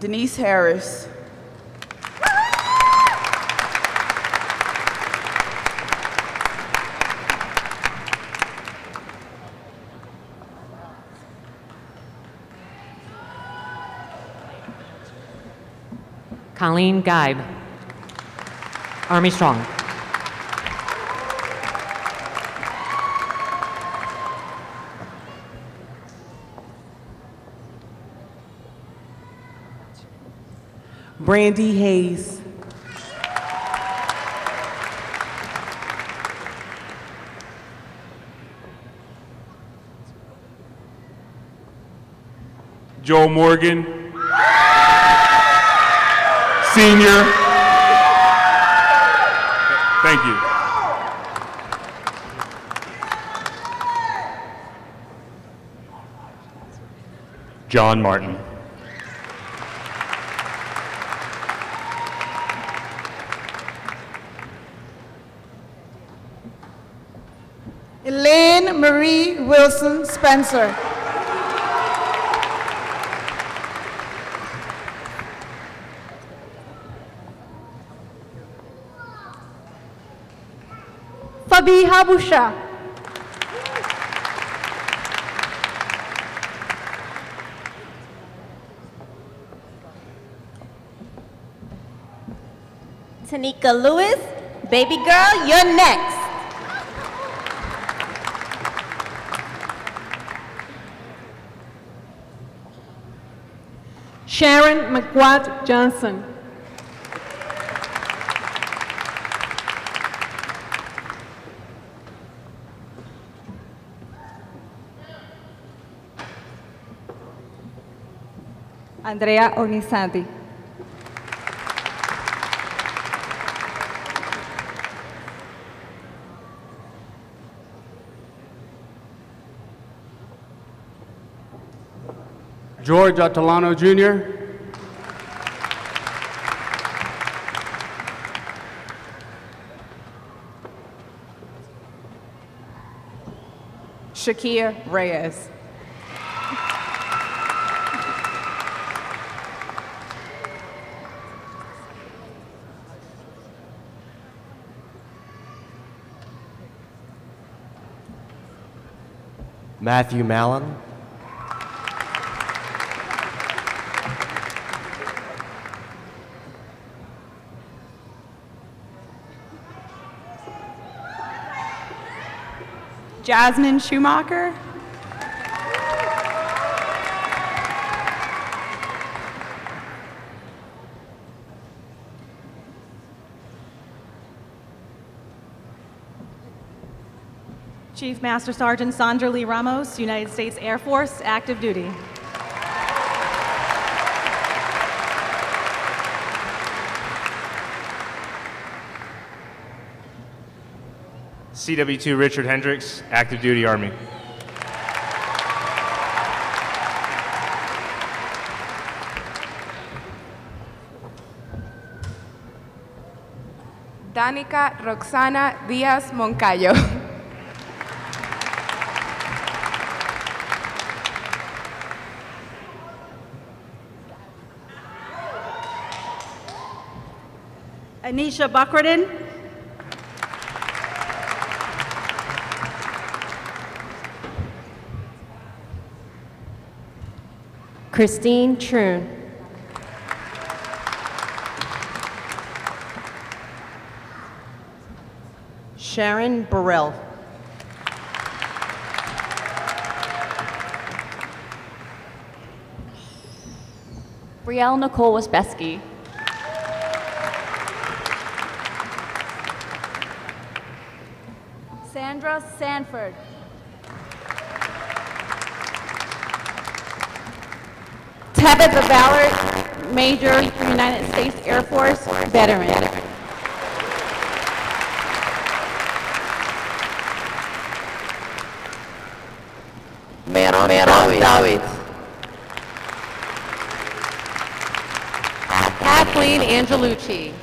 Denise Harris. Colleen Geib, Army Strong. Brandy Hayes. Joel Morgan, Senior. Thank you. John Martin. Elaine Marie Wilson Spencer. Fabiha Busha. Tanika Lewis, baby girl, you're next. Sharon McWatt Johnson. Andrea Onisanti. George Atalano Jr. Shakia Reyes. Matthew Mallon. Jasmine Schumacher. Chief Master Sergeant Sandra Lee Ramos, United States Air Force, active duty. CW2 Richard Hendricks, active duty Army. Danica Roxana Diaz Moncayo. Anisha Buckradin. Christine Troon. Sharon Burrell. Brielle Nicole Wasbeski. Sandra Sanford. Tabitha Ballard, Major, United States Air Force, veteran. Meron David. Kathleen Angelucci.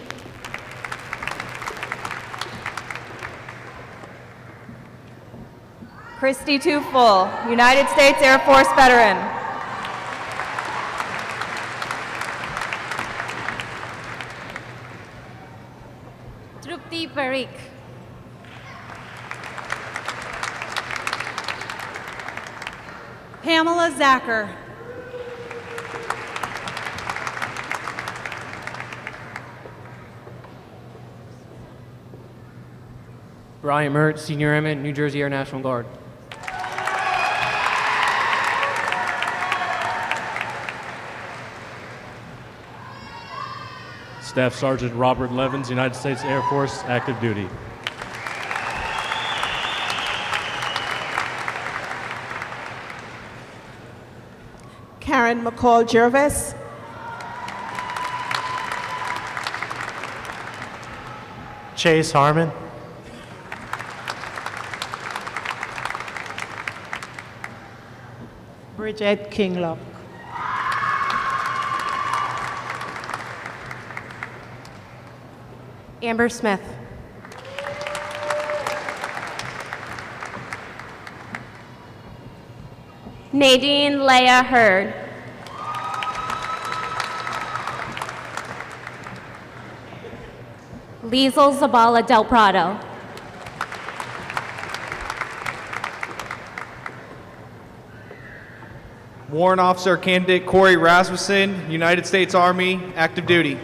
Christy Tufel, United States Air Force veteran. Trupti Parikh. Pamela Zacher. Brian Mert, Senior Airman, New Jersey Air National Guard. Staff Sergeant Robert Levins, United States Air Force, active duty. Karen McCall Jervis. Chase Harmon. Bridget Kinglock. Amber Smith. Nadine Leah Hurd. Liesl Zabala Del Prado. Warrant Officer Candidate Corey Rasmussen, United States Army, active duty.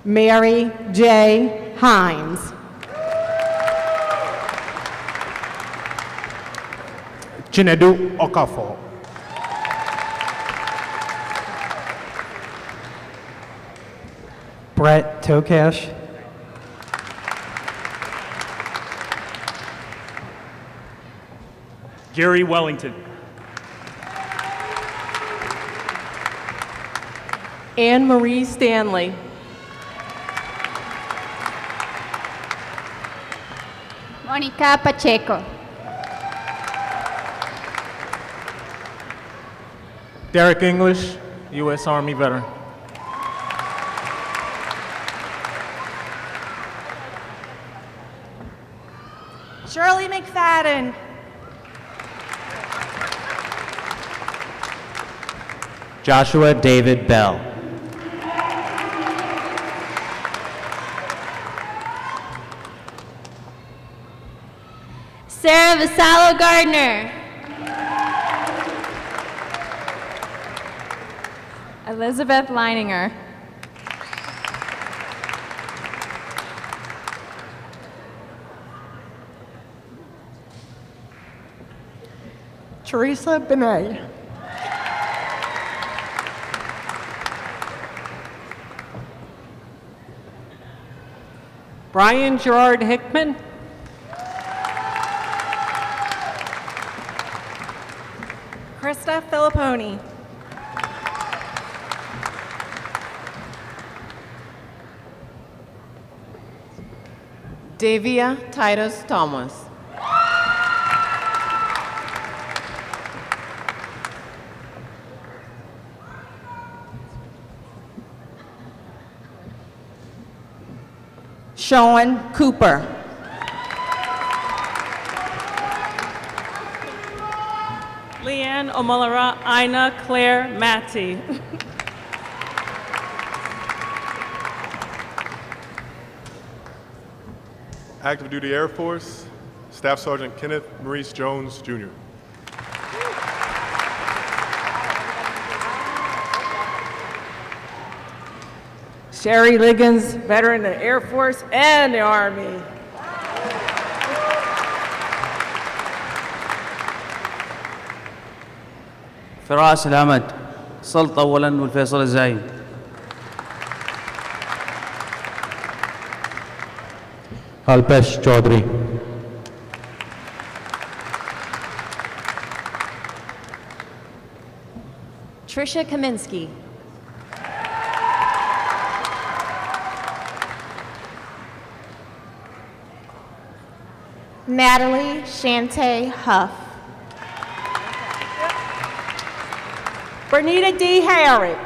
Mary J. Hines. Chinedu Okafor. Brett Tokash. Gary Wellington. Anne Marie Stanley. Monica Pacheco. Derek English, U.S. Army veteran. Shirley McFadden. Joshua David Bell. Sarah Vassallo Gardner. Elizabeth Leininger. Teresa Benet. Brian Gerard Hickman. Krista Filipponi. Davia Titus Thomas. Sean Cooper. Leanne Omolara Ina Claire Matty. Active Duty Air Force, Staff Sergeant Kenneth Maurice Jones, Jr. Sherry Liggins, veteran of the Air Force and the Army. فراس العمد سلطة أولا والفيصل الزايم. Alpesh Chaudhary. Trisha Kaminsky. Natalie Shante Huff. Bernita D. Harrod.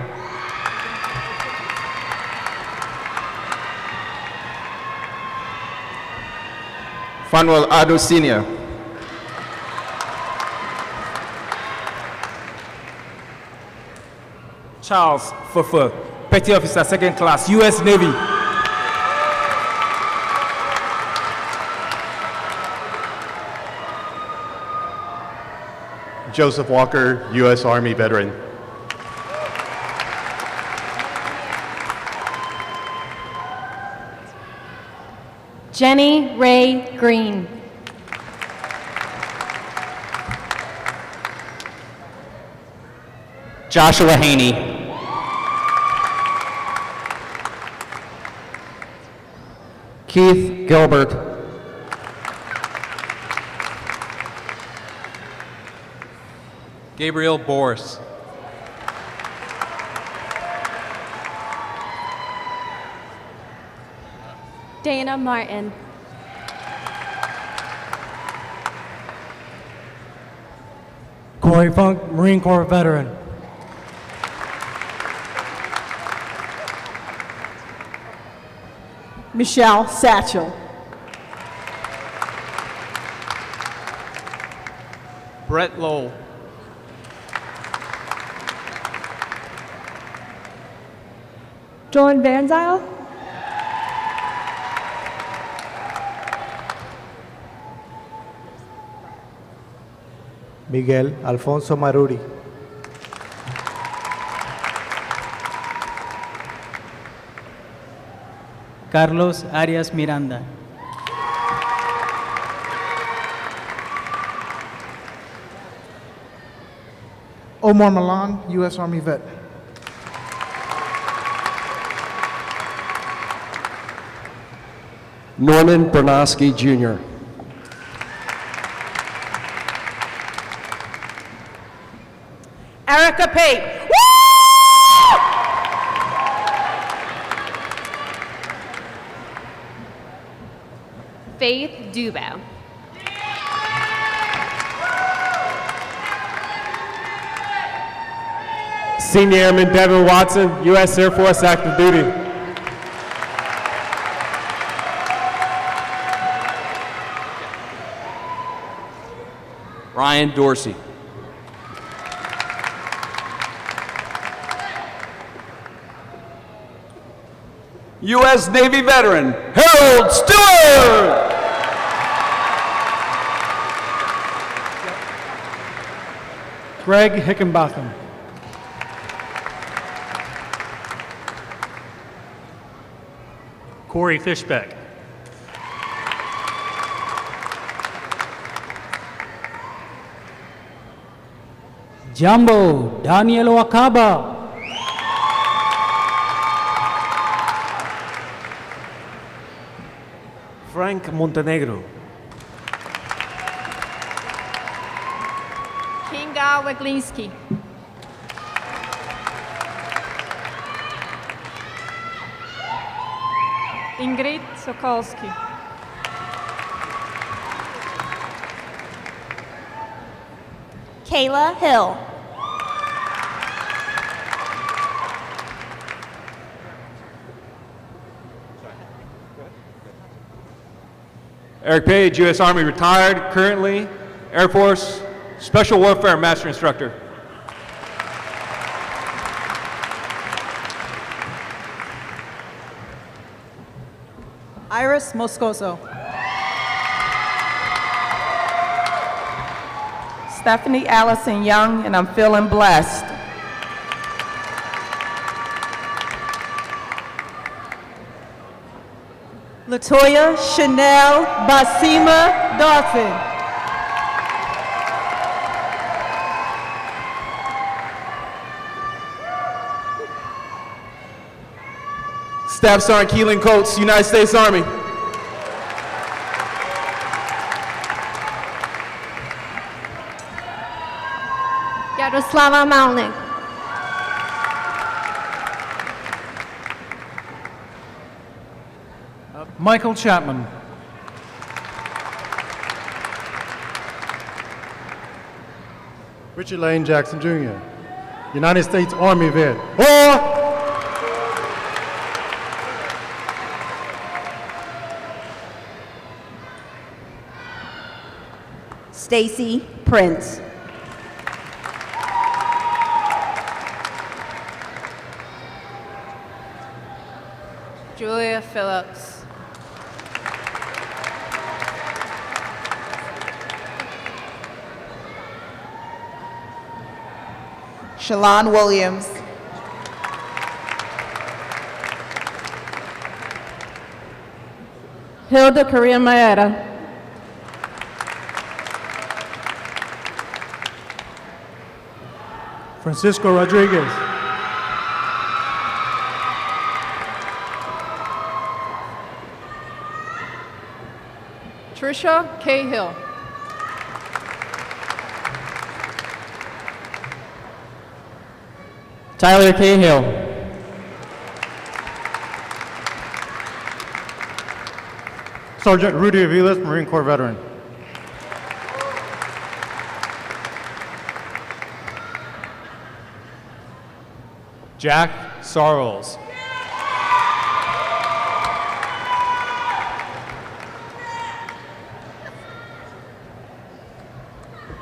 Fanuel Ado Sr. Charles Fufu, Petty Officer, 2nd Class, U.S. Navy. Joseph Walker, U.S. Army veteran. Jenny Ray Green. Joshua Haney. Keith Gilbert. Gabriel Boris. Dana Martin. Corey Funk, Marine Corps veteran. Michelle Satchel. Brett Lowell. John Van Zyl. Miguel Alfonso Maruri. Carlos Arias Miranda. Omar Milan, U.S. Army vet. Norman Bernosky Jr. Erica Pate. Faith Dubow. Senior Airman Devin Watson, U.S. Air Force active duty. Ryan Dorsey. U.S. Navy veteran, Harold Stewart! Greg Hickenbotham. Corey Fishbeck. Jumbo Daniel Wakaba. Frank Montenegro. Kinga Weglinski. Ingrid Sokolski. Kayla Hill. Eric Page, U.S. Army retired, currently Air Force Special Warfare Master Instructor. Iris Moscoso. Stephanie Allison Young, and I'm feeling blessed. Latoya Chanel Basima Dawson. Staff Sergeant Keelan Coates, United States Army. Yaroslava Malnik. Michael Chapman. Richard Lane Jackson Jr., United States Army vet. Or Stacy Prince. Julia Phillips. Shalon Williams. Hilda Correa Maeda. Francisco Rodriguez. Trisha Cahill. Tyler Cahill. Sergeant Rudy Aviles, Marine Corps veteran. Jack Sarles.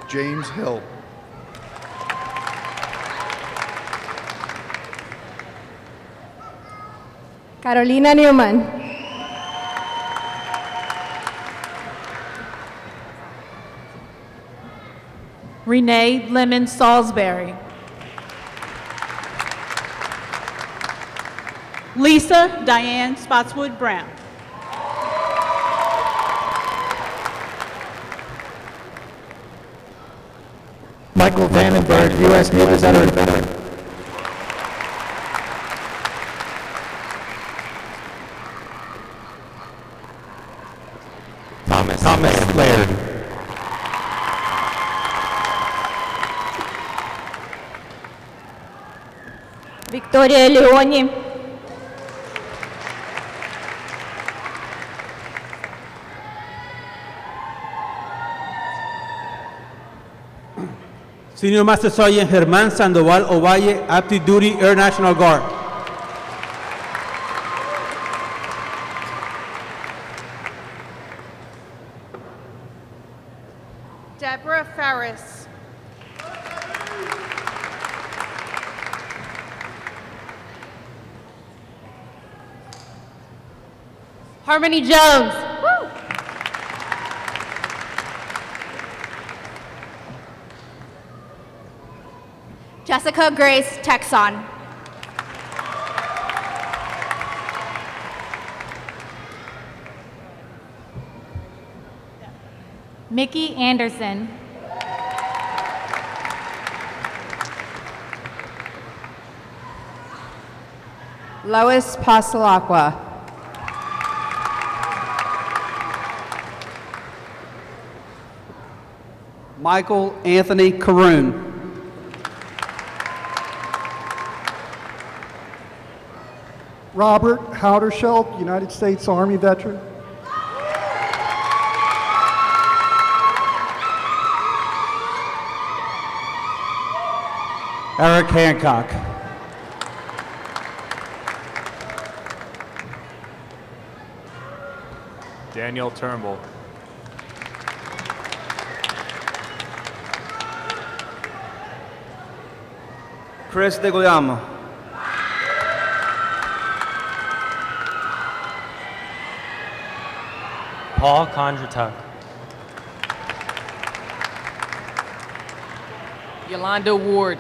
James Hill. Carolina Newman. Renee Lemon Salisbury. Lisa Diane Spotswood Brown. Michael Vandenberg, U.S. Navy veteran. Thomas Laird. Victoria Leoni. Senior Master Sergeant Germán Sandoval Ovalle, Active Duty Air National Guard. Deborah Ferris. Harmony Jones. Woo! Jessica Grace Texon. Mickey Anderson. Lois Pastelaqua. Michael Anthony Caroon. Robert Howderschelp, United States Army veteran. Eric Hancock. Daniel Turnbull. Chris de Goyama. Paul Kondratuk. Yolanda Ward.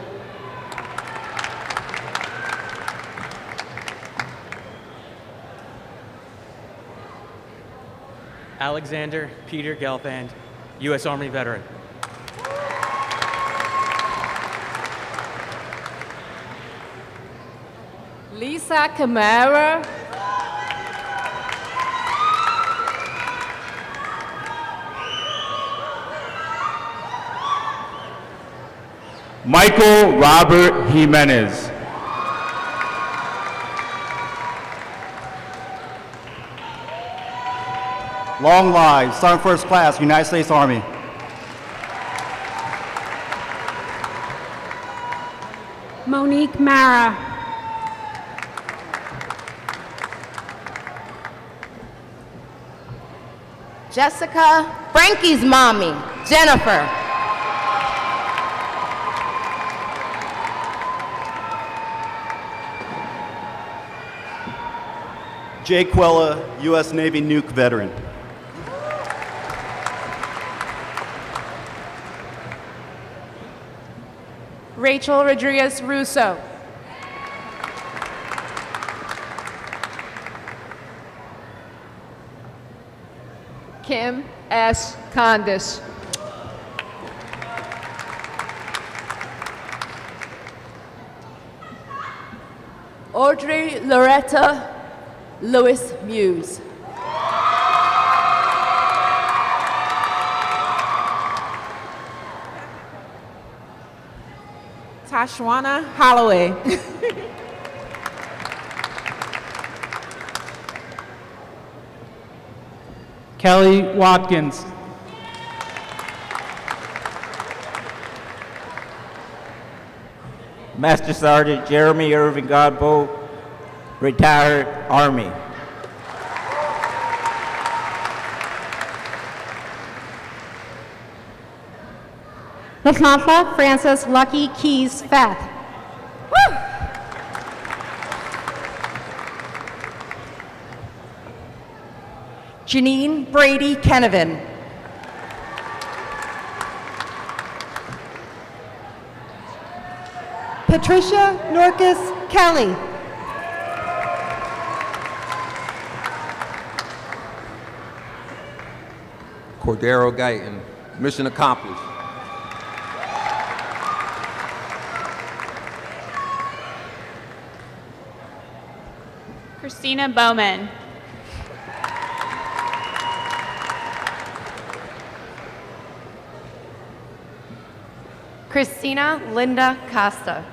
Alexander Peter Gelfand, U.S. Army veteran. Lisa Camara. Michael Robert Jimenez. Long lives, Sergeant First Class, United States Army. Monique Mara. Jessica, Frankie's mommy, Jennifer. Jay Quella, U.S. Navy nuke veteran. Rachel Rodriguez Russo. Kim S. Condis. Audrey Loretta Lewis Muse. Tashwana Holloway. Kelly Watkins. Master Sergeant Jeremy Irving Godbolt, retired Army. LaShanta Frances Lucky Keys Feth. Janine Brady Kennevan. Patricia Norcus Kelly. Cordero Guyton, mission accomplished. Christina Bowman. Christina Linda Costa.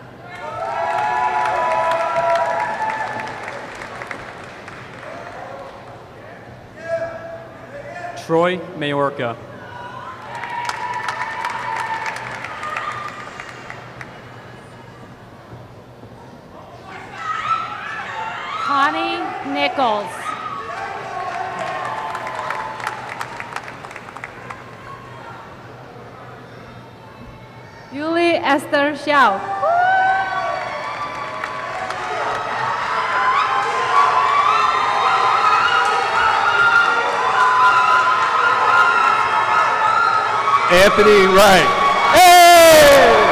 Troy Mayorka. Connie Nichols. Julie Esther Xiao. Anthony Wright. Hey!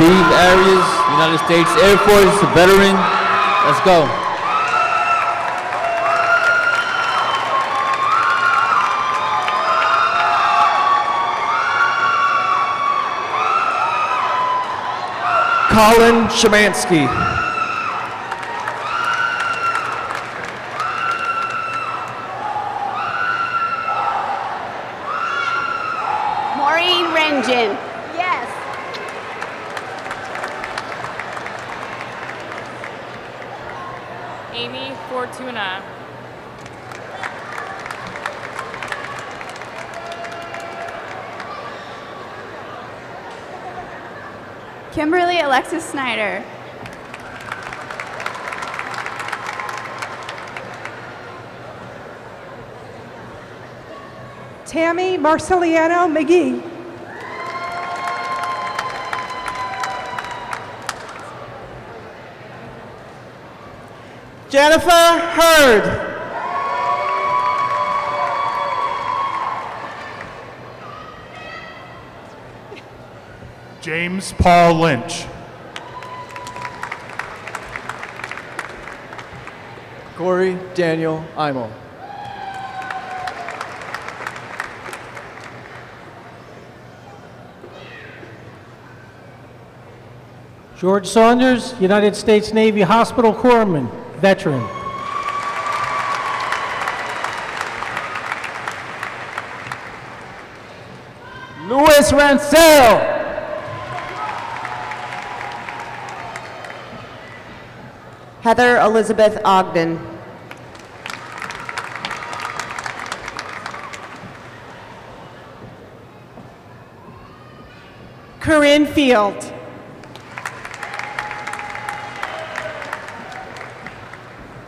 Steve Arias, United States Air Force veteran. Let's go. Colin Shemansky. Maureen Rengen. Yes. Amy Fortuna. Kimberly Alexis Snyder. Tammy Marceliano McGee. Jennifer Hurd. James Paul Lynch. Corey Daniel Imel. George Saunders, United States Navy Hospital Corpsman, veteran. Louis Rancel. Heather Elizabeth Ogden. Corinne Field.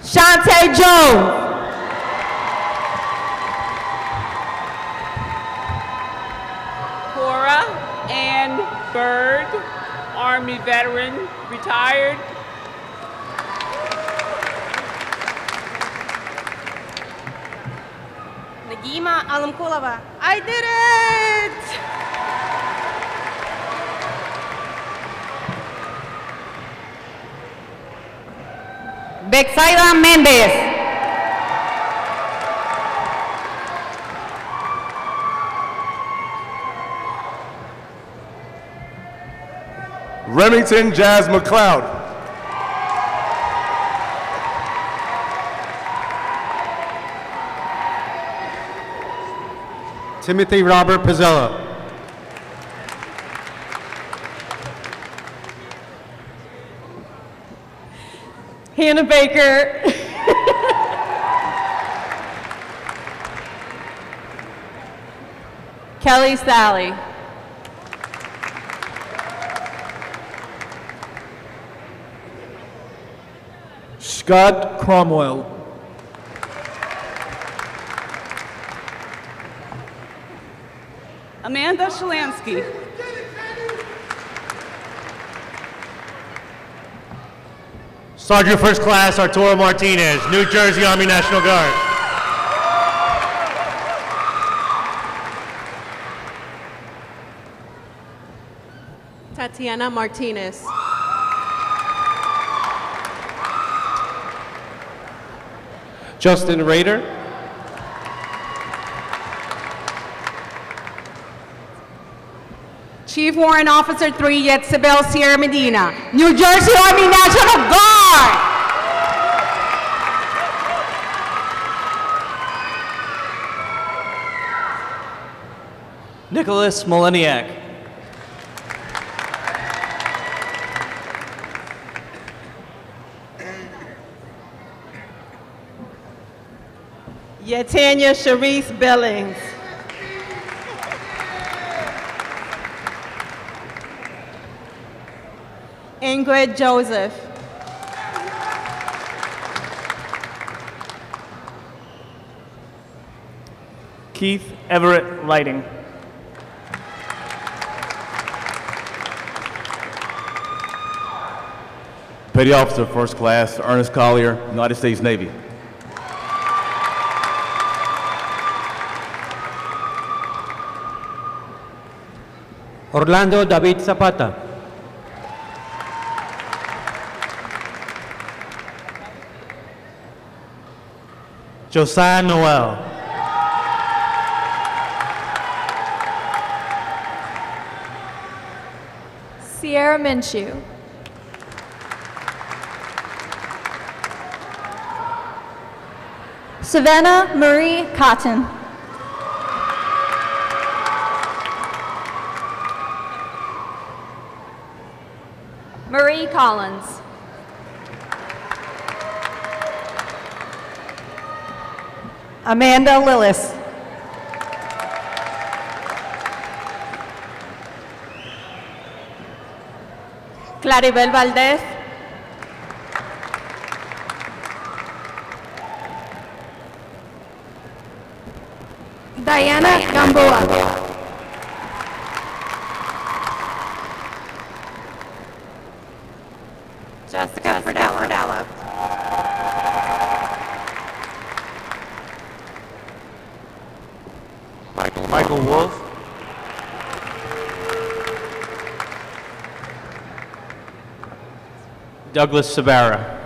Shantae Jones. Cora Ann Bird, Army veteran, retired. Nagima Alamkulova. I did it! Bexaida Mendez. Remington Jazz McLeod. Timothy Robert Pizzella. Hannah Baker. Kelly Sally. Scott Cromwell. Amanda Shalansky. Sergeant First Class Arturo Martinez, New Jersey Army National Guard. Tatiana Martinez. Justin Rader. Chief Warrant Officer 3, Yetzabel Sierra Medina, New Jersey Army National Guard. Nicholas Moleniak. Yetania Sharice Billings. Ingrid Joseph. Keith Everett Lighting. Petty Officer First Class Ernest Collier, United States Navy. Orlando David Zapata. Josiah Noel. Sierra Minshew. Savannah Marie Cotton. Marie Collins. Amanda Lillis. Claribel Valdez. Diana Gamboa. Jessica Fredella. Michael Wolf. Douglas Sabara.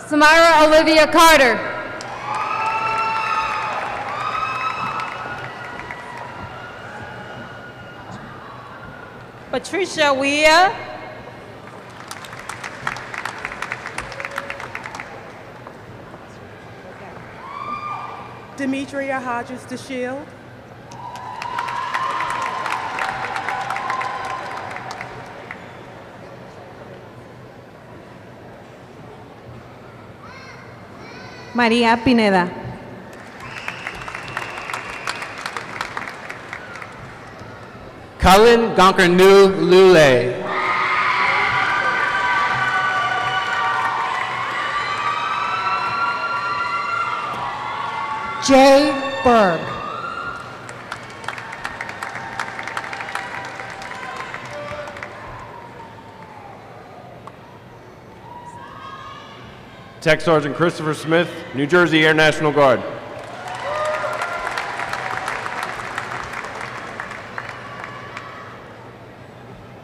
Samira Olivia Carter. Patricia Weir. Demetria Hodges DeShield. María Pineda. Cullen Gonkarnu Lule. Jay Berg. Tech Sergeant Christopher Smith, New Jersey Air National Guard.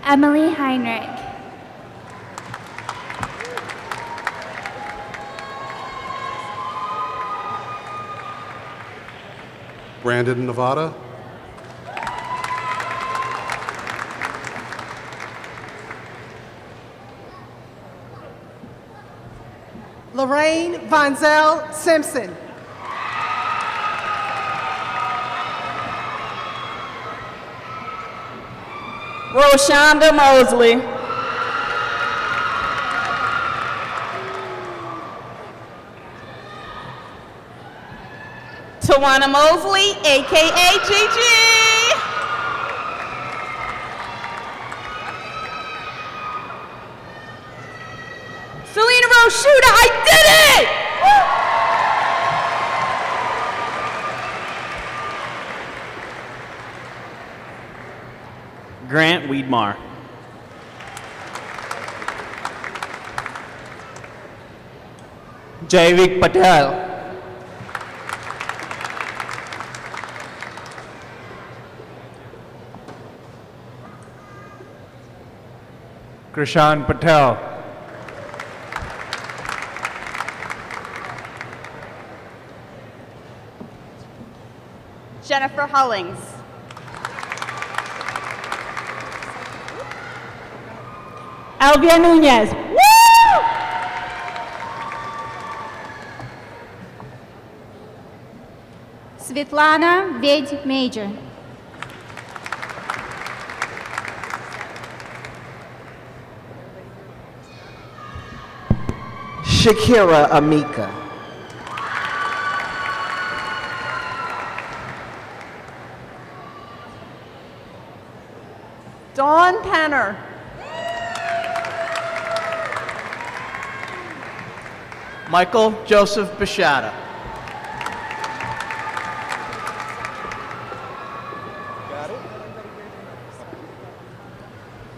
Emily Heinrich. Brandon, Nevada. Lorraine Vonzel Simpson. Roshonda Mosley. Tawana Mosley, aka Gigi. Selena Roshuda, I did it! Grant Weedmar. Jaivik Patel. Krishan Patel. Jennifer Hullings. Elvia Nunez. Woo! Svetlana Ved Major. Shakira Amika. Dawn Penner. Michael Joseph Bishada.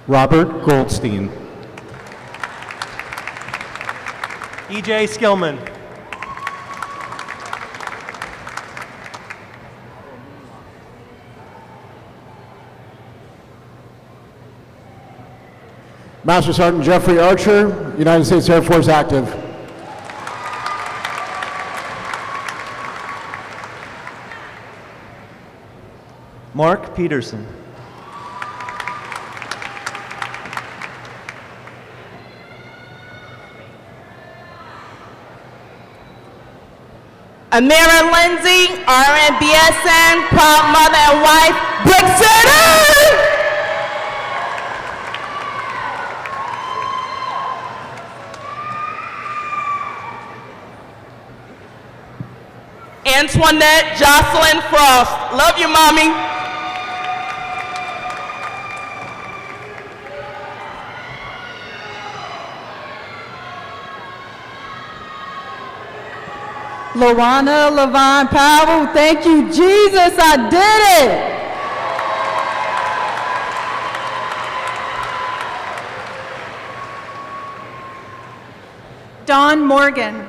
Robert Goldstein. E.J. Skillman. Master Sergeant Jeffrey Archer, United States Air Force active. Mark Peterson. Amira Lindsay, RNBSN, proud mother and wife, Brick City! Antoinette Jocelyn Frost. Love you, Mommy. Lorana Levon Powell. Thank you, Jesus. I did it. Dawn Morgan.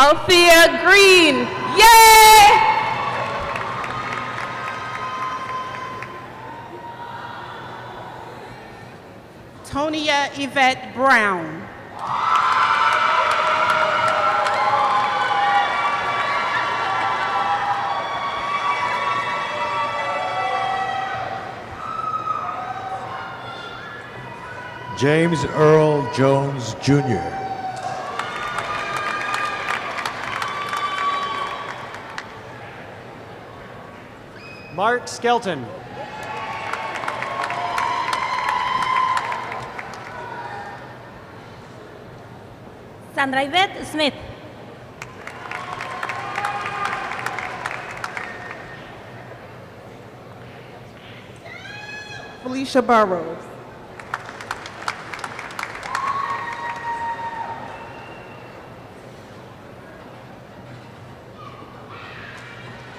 Althea Green. Yay! Tonia Yvette Brown. James Earl Jones, Jr. Mark Skelton. Sandra Yvette Smith. Felicia Burrows.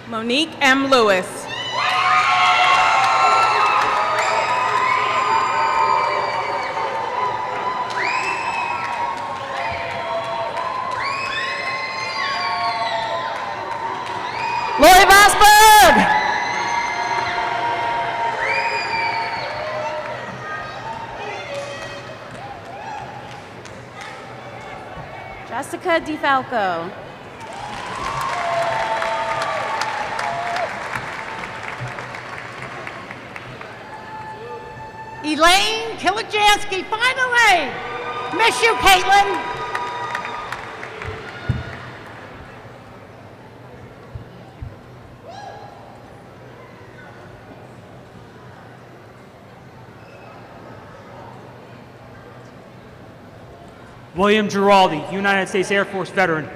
Monique M. Lewis. Lori Vosberg. Jessica DeFalco. Elaine Kilajansky, finally! Miss you, Caitlin. William Giraldi, United States Air Force veteran.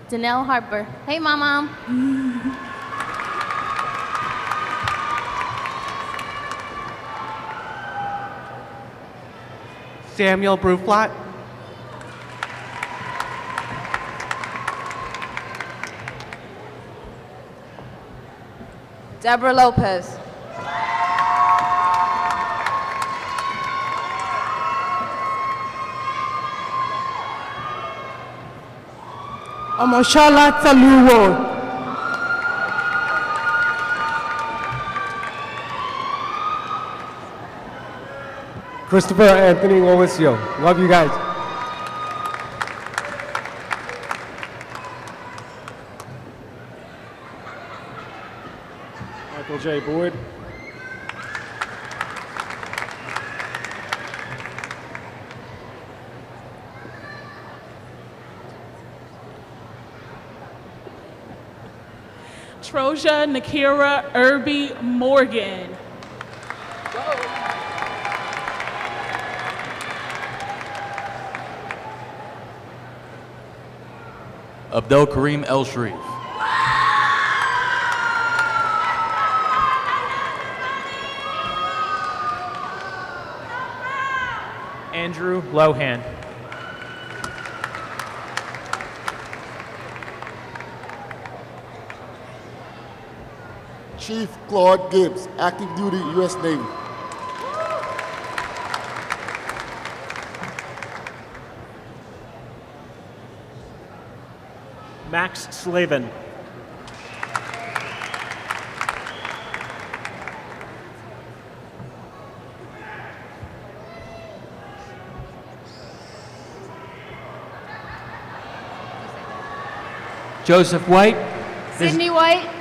Danelle Harper. Hey, Mom. Samuel Bruflat. Deborah Lopez. Omoshala Taluwo. Christopher Anthony Lowisio. Love you guys. Michael J. Boyd. Troja Nakira Irby Morgan. Abdel Karim El Sharif. Andrew Lohan. Chief Claude Gibbs, active duty U.S. Navy. Max Slavin. Joseph White. Sydney White.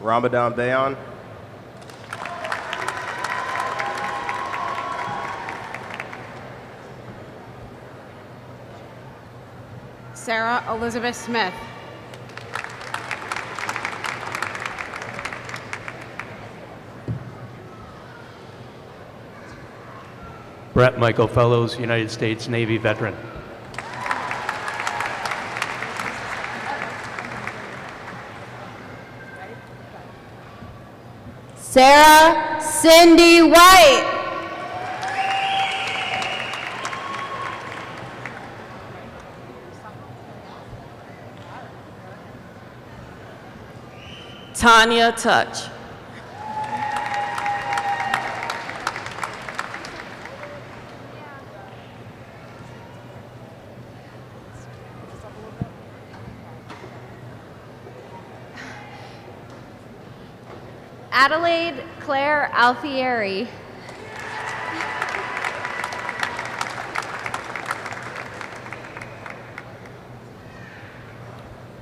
Ramadan Bayon. Sarah Elizabeth Smith. Brett Michael Fellows, United States Navy veteran. Sarah Cindy White. Tanya Touch. Adelaide Claire Alfieri.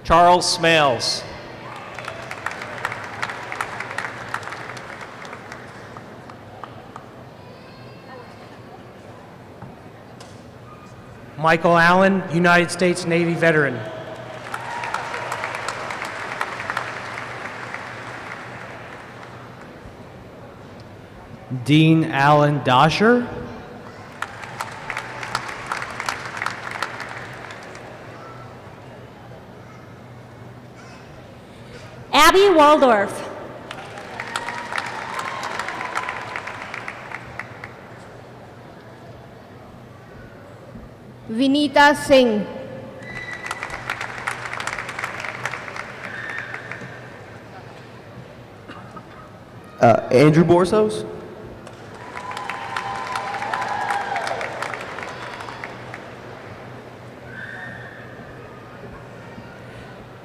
Charles Smales. Michael Allen, United States Navy veteran. Dean Allen Dosher. Abby Waldorf. Vinita Singh. Andrew Borsos.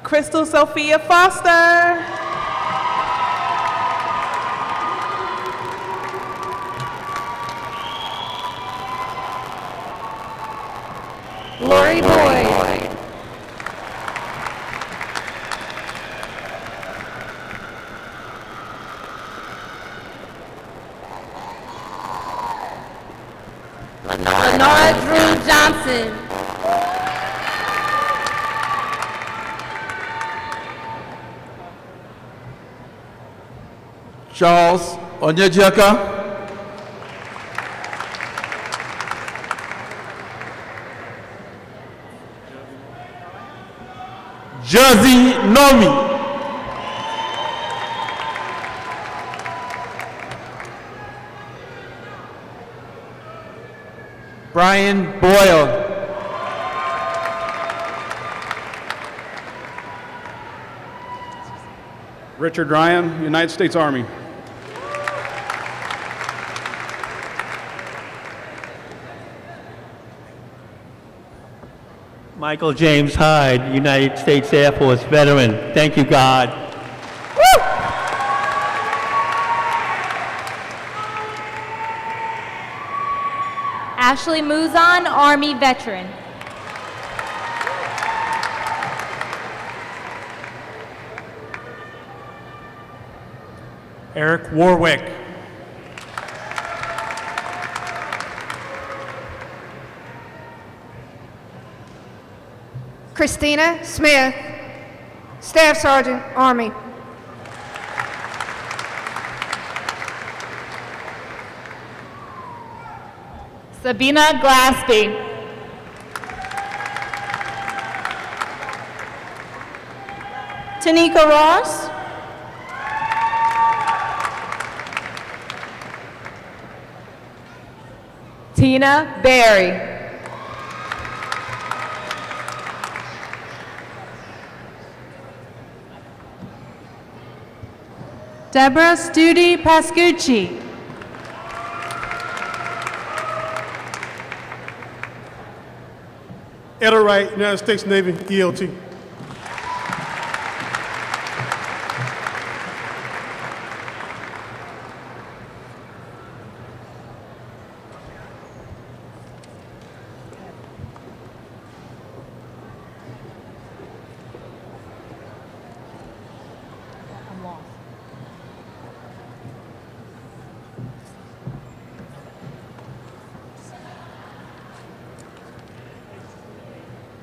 Crystal Sophia Foster. Lori Boyd. Lenora Drew Johnson. Charles Onyejeka. Jersey Nomi. Brian Boyle. Richard Ryan, United States Army. Michael James Hyde, United States Air Force veteran. Thank you, God. Ashley Muzan, Army veteran. Eric Warwick. Christina Smith, Staff Sergeant, Army. Sabina Glaspie. Tanika Ross. Tina Berry. Deborah Studi Pascucci. Etta Wright, United States Navy, ELT.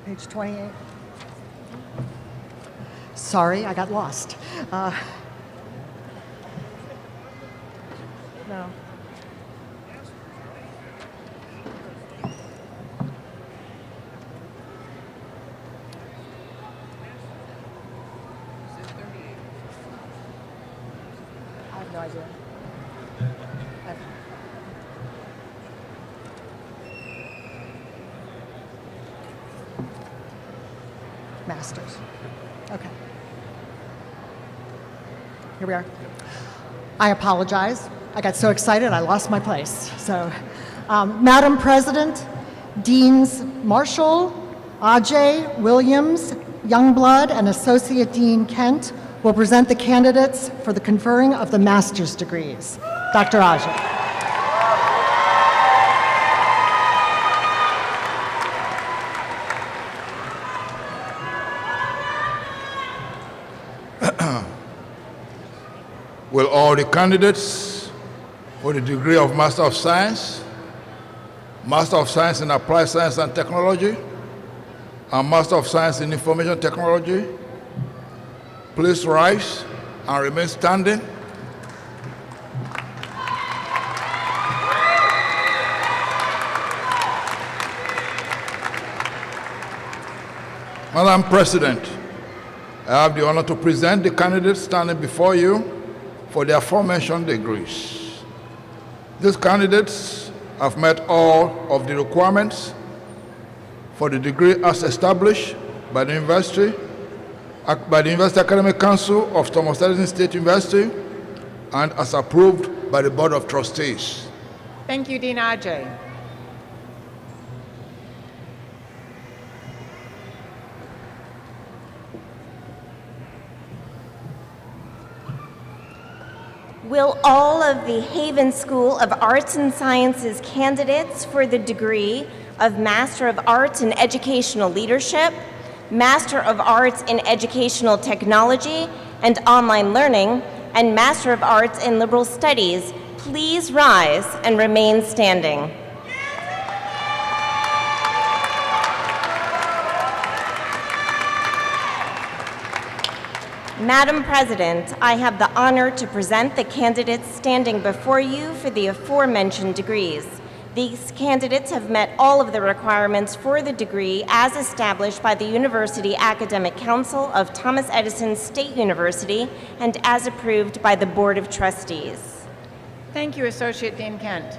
Page 28. Sorry, I got lost. No. I have no idea. Masters. Okay. Here we are. I apologize. I got so excited I lost my place. So, Madam President, Deans Marshall, Ajay, Williams, Youngblood, and Associate Dean Kent will present the candidates for the conferring of the master's degrees. Dr. Ajay. Will all the candidates for the degree of Master of Science, Master of Science in Applied Science and Technology, and Master of Science in Information Technology please rise and remain standing? Madam President, I have the honor to present the candidates standing before you for the aforementioned degrees. These candidates have met all of the requirements for the degree as established by the University Academic Council of Thomas Edison State University and as approved by the Board of Trustees. Thank you, Dean Ajay. Will all of the Haven School of Arts and Sciences candidates for the degree of Master of Arts in Educational Leadership, Master of Arts in Educational Technology and Online Learning, and Master of Arts in Liberal Studies please rise and remain standing? Madam President, I have the honor to present the candidates standing before you for the aforementioned degrees. These candidates have met all of the requirements for the degree as established by the University Academic Council of Thomas Edison State University and as approved by the Board of Trustees. Thank you, Associate Dean Kent.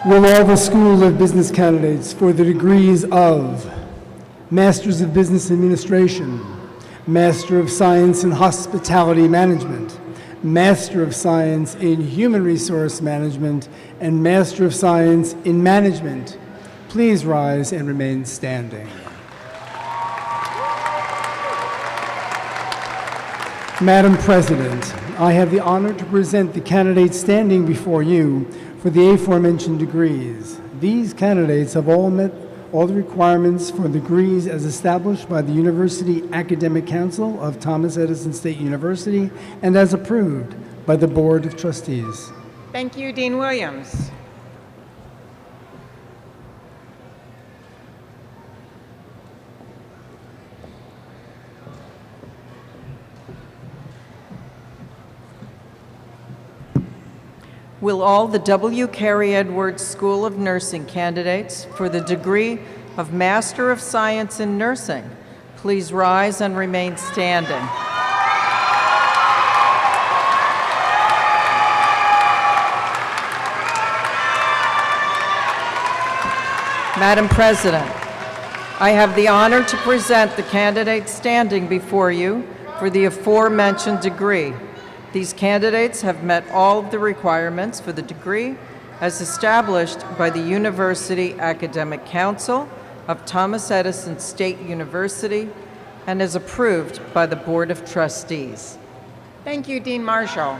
Will all the School of Business candidates for the degrees of Masters of Business Administration, Master of Science in Hospitality Management, Master of Science in Human Resource Management, and Master of Science in Management please rise and remain standing? Madam President, I have the honor to present the candidates standing before you for the aforementioned degrees. These candidates have all met all the requirements for degrees as established by the University Academic Council of Thomas Edison State University and as approved by the Board of Trustees. Thank you, Dean Williams. Will all the W. Carey Edwards School of Nursing candidates for the degree of Master of Science in Nursing please rise and remain standing? Madam President, I have the honor to present the candidates standing before you for the aforementioned degree. These candidates have met all of the requirements for the degree as established by the University Academic Council of Thomas Edison State University and as approved by the Board of Trustees. Thank you, Dean Marshall.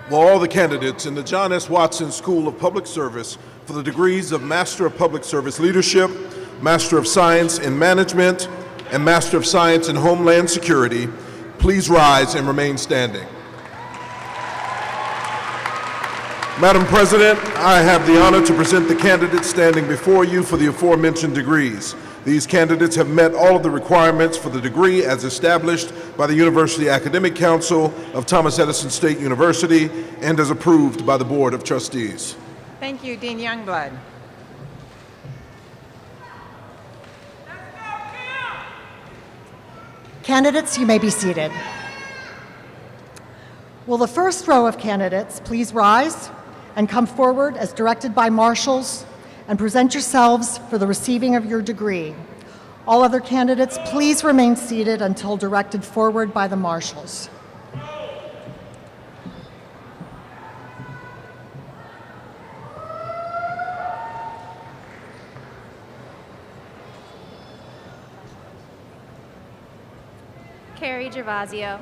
Will all the candidates in the John S. Watson School of Public Service for the degrees of Master of Public Service Leadership, Master of Science in Management, and Master of Science in Homeland Security please rise and remain standing? Madam President, I have the honor to present the candidates standing before you for the aforementioned degrees. These candidates have met all of the requirements for the degree as established by the University Academic Council of Thomas Edison State University and as approved by the Board of Trustees. Thank you, Dean Youngblood. Candidates, you may be seated. Will the first row of candidates please rise and come forward as directed by marshals and present yourselves for the receiving of your degree. All other candidates, please remain seated until directed forward by the marshals. Carrie Gervasio.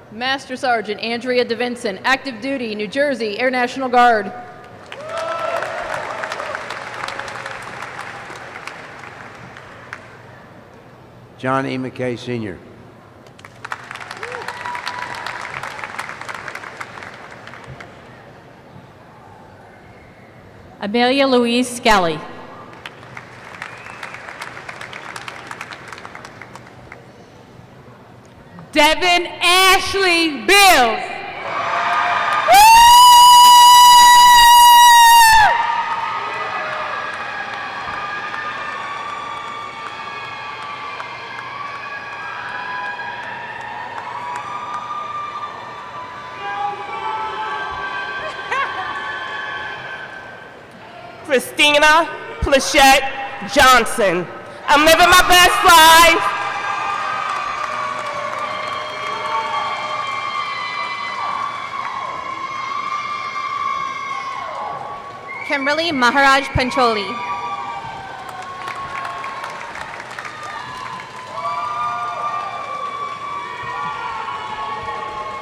Master Sergeant Andrea DeVinson, active duty, New Jersey, Air National Guard. John E. McKay, Sr. Amelia Louise Skelly. Devin Ashley Bills. Christina Plachette Johnson. I'm living my best life. Kimberly Maharaj Pancholi.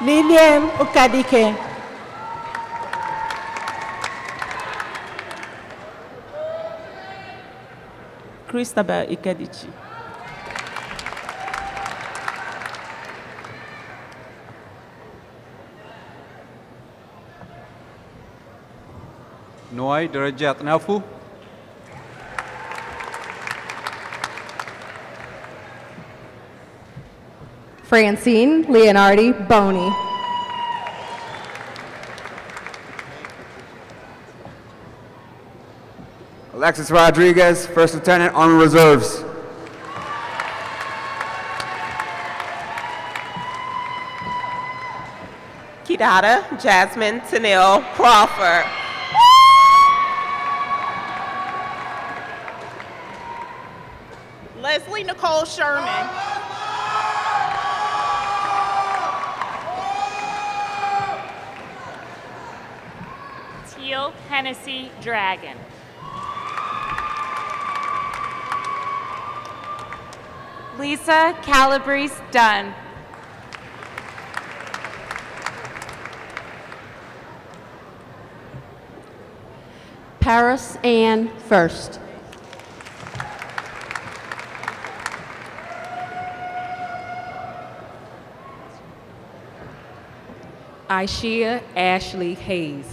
Lilian Ukadike. Christabel Ikedici. Noai Derajat Nafu. Francine Leonardi Boney. Alexis Rodriguez, First Lieutenant, Army Reserves. Kidada Jasmine Tennille Crawford. Leslie Nicole Sherman. Teal Hennessy Dragon. Lisa Calabrese Dunn. Paris Ann First. Ishia Ashley Hayes.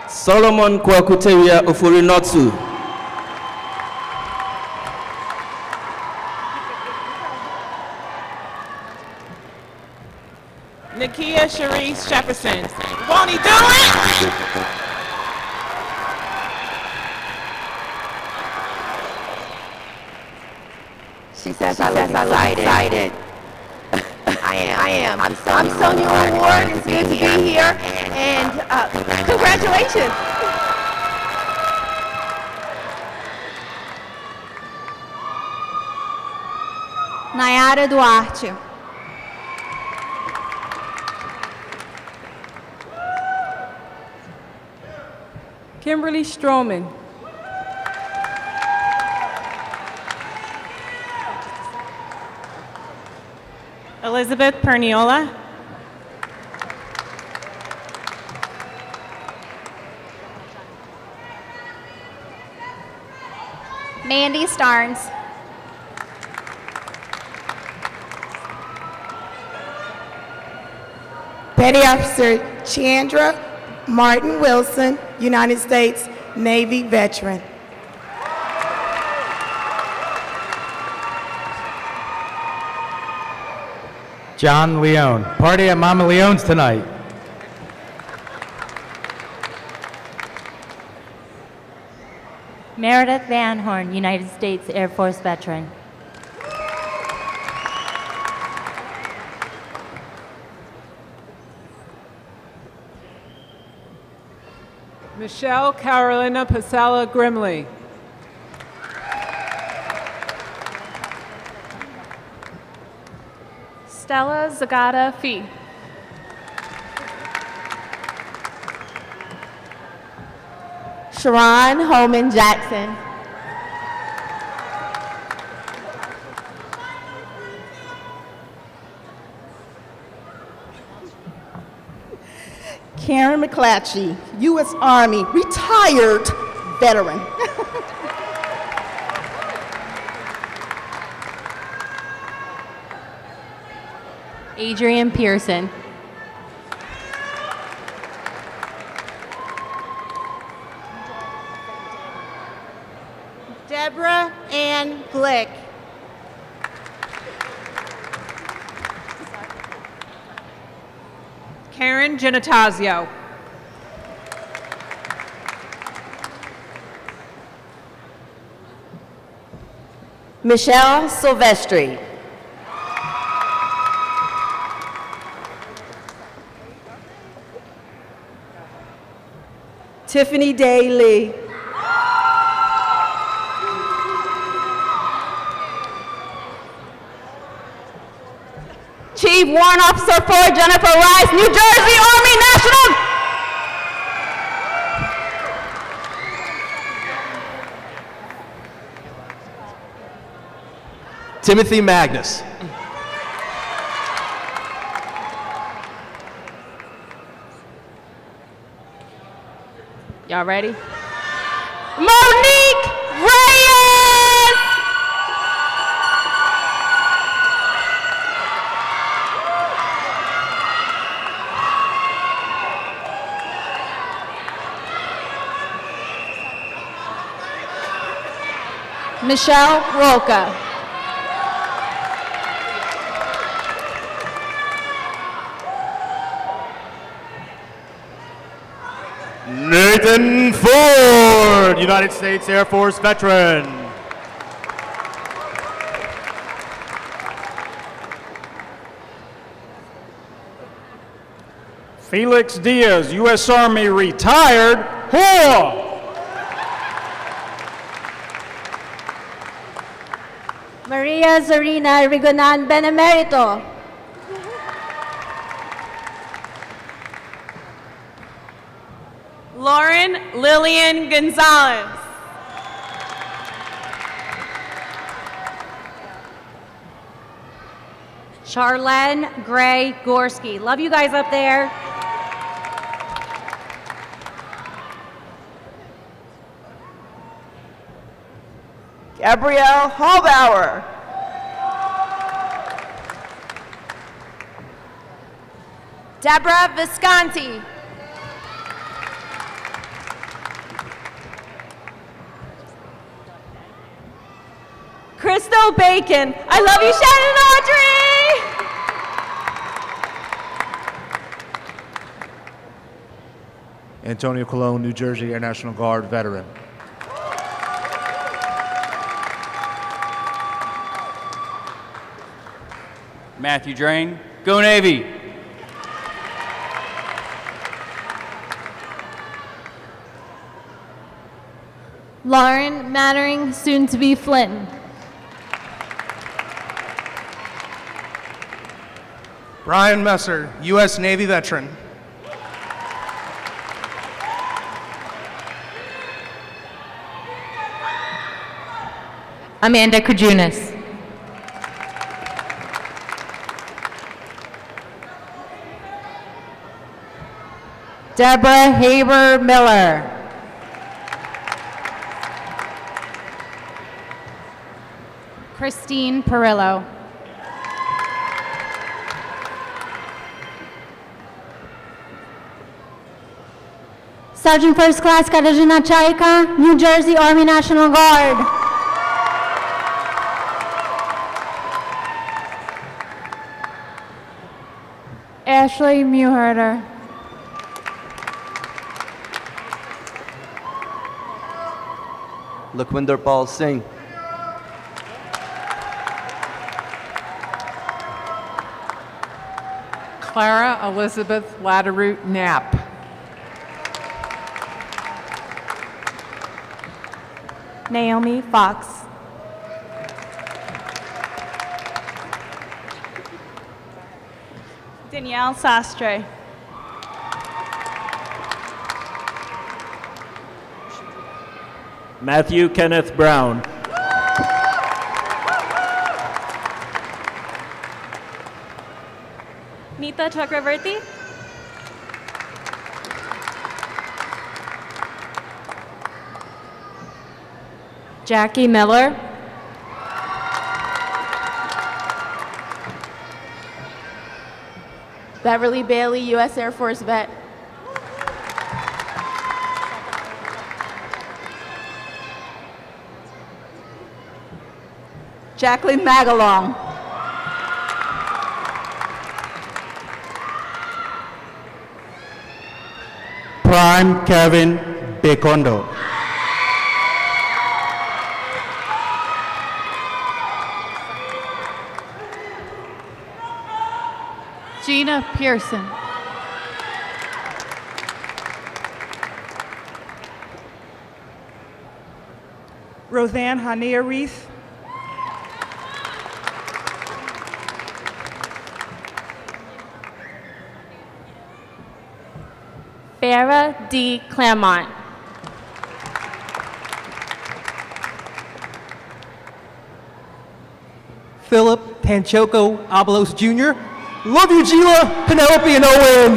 Solomon Kwakuteria Ufurinotsu. Nakia Sharice Jefferson. Won't he do it? She says I look excited. I am. I'm Sonia Ward. It's good to be here. And congratulations. Nayara Duarte. Kimberly Stroman. Elizabeth Perniola. Mandy Starnes. Petty Officer Chandra Martin Wilson, United States Navy veteran. John Leone. Party at Mama Leone's tonight. Meredith Van Horn, United States Air Force veteran. Michelle Carolina Pasala Grimley. Stella Zagata Fee. Sharon Holman Jackson. Karen McClatchy, U.S. Army, retired veteran. Adrian Pearson. Deborah Ann Glick. Karen Genitazio. Michelle Silvestri. Tiffany Day Lee. Chief Warrant Officer 4 Jennifer Rice, New Jersey Army National. Timothy Magnus. Y'all ready? Monique Reyes. Michelle Roca. Nathan Ford, United States Air Force veteran. Felix Diaz, U.S. Army, retired. Hoa! Maria Zorina Rigonan Benemerito. Lauren Lillian Gonzalez. Charlene Gray Gorski. Love you guys up there. Gabrielle Hallbauer. Deborah Visconti. Crystal Bacon. I love you, Shannon Audrey! Antonio Colon, New Jersey Air National Guard veteran. Matthew Drain, go Navy. Lauren Mattering, soon to be Flynn. Brian Messer, U.S. Navy veteran. Amanda Kajunas. Deborah Haber Miller. Christine Perillo. Sergeant First Class Katarzyna Chaika, New Jersey Army National Guard. Ashley Muherter. Lakhwinder Paul Singh. Clara Elizabeth Latteroot Knapp. Naomi Fox. Danielle Sastre. Matthew Kenneth Brown. Nita Chakravarti. Jackie Miller. Beverly Bailey, U.S. Air Force vet. Jacqueline Magalong. Prime Kevin Bekondo. Gina Pearson. Roseanne Hania Reese. Farah D. Claremont. Philip Panchoco Abalos Jr. Love you, Gila, Penelope, and Owen.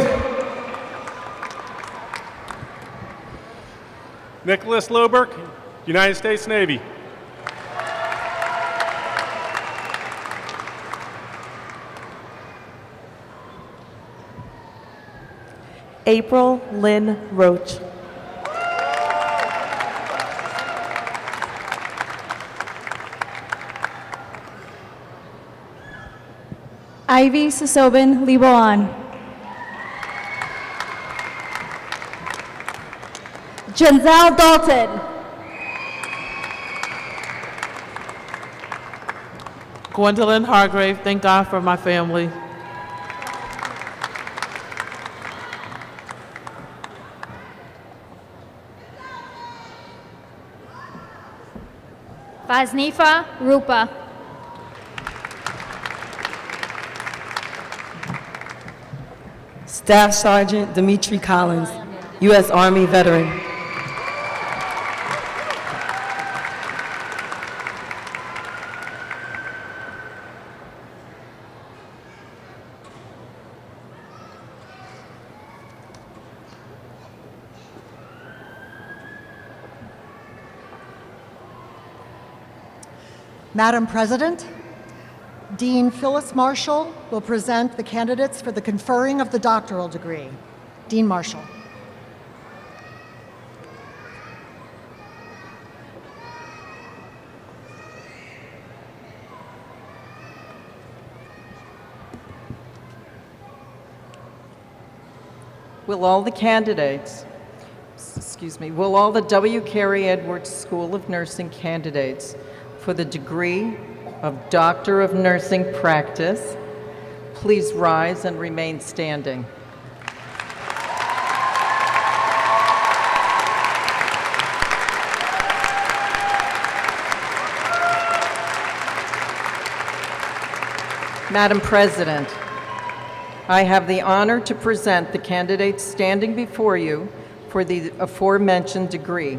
Nicholas Loberg, United States Navy. April Lynn Roach. Ivy Sisobin Liboan. Giselle Dalton. Gwendolyn Hargrave, thank God for my family. Vasnifa Rupa. Staff Sergeant Dimitri Collins, U.S. Army veteran. Madam President, Dean Phyllis Marshall will present the candidates for the conferring of the doctoral degree. Dean Marshall. Will all the W. Carey Edwards School of Nursing candidates for the degree of Doctor of Nursing Practice please rise and remain standing? Madam President, I have the honor to present the candidates standing before you for the aforementioned degree.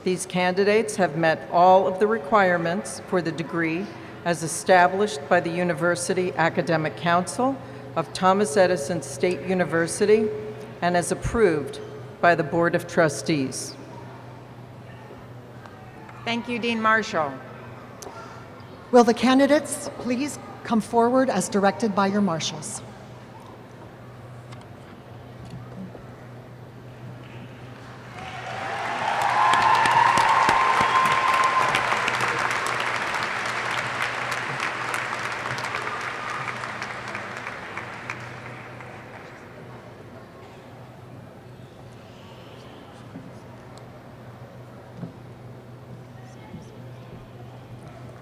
These candidates have met all of the requirements for the degree as established by the University Academic Council of Thomas Edison State University and as approved by the Board of Trustees. Thank you, Dean Marshall. Will the candidates please come forward as directed by your marshals?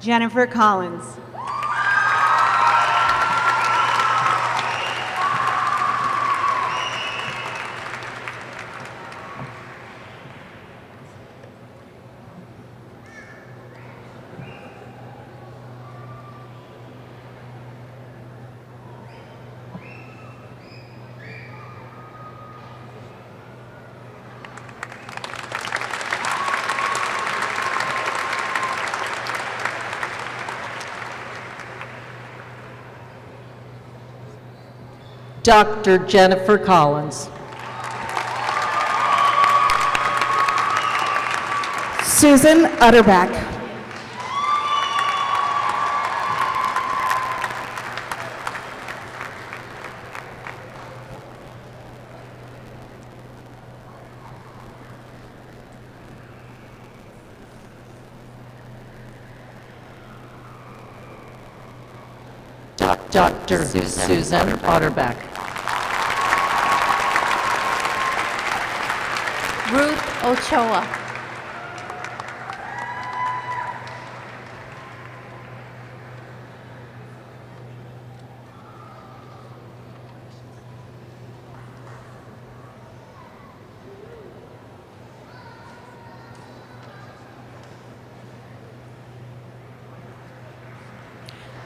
Jennifer Collins. Dr. Jennifer Collins. Susan Utterback. Dr. Susan Utterback. Ruth Ochoa.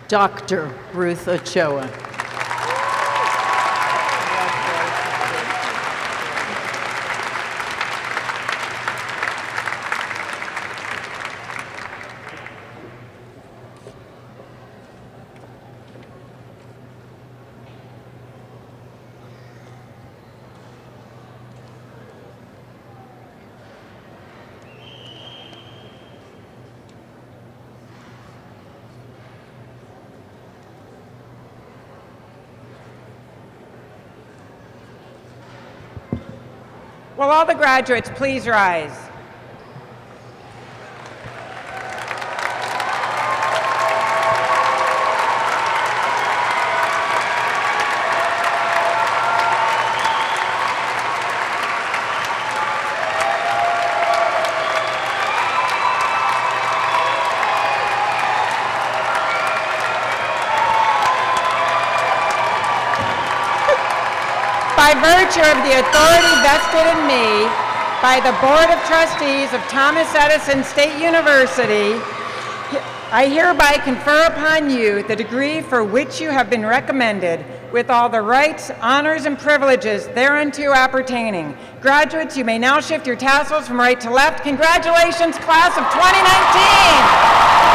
Dr. Ruth Ochoa. Will all the graduates please rise? By virtue of the authority vested in me by the Board of Trustees of Thomas Edison State University, I hereby confer upon you the degree for which you have been recommended, with all the rights, honors, and privileges thereunto appertaining. Graduates, you may now shift your tassels from right to left. Congratulations, class of 2019!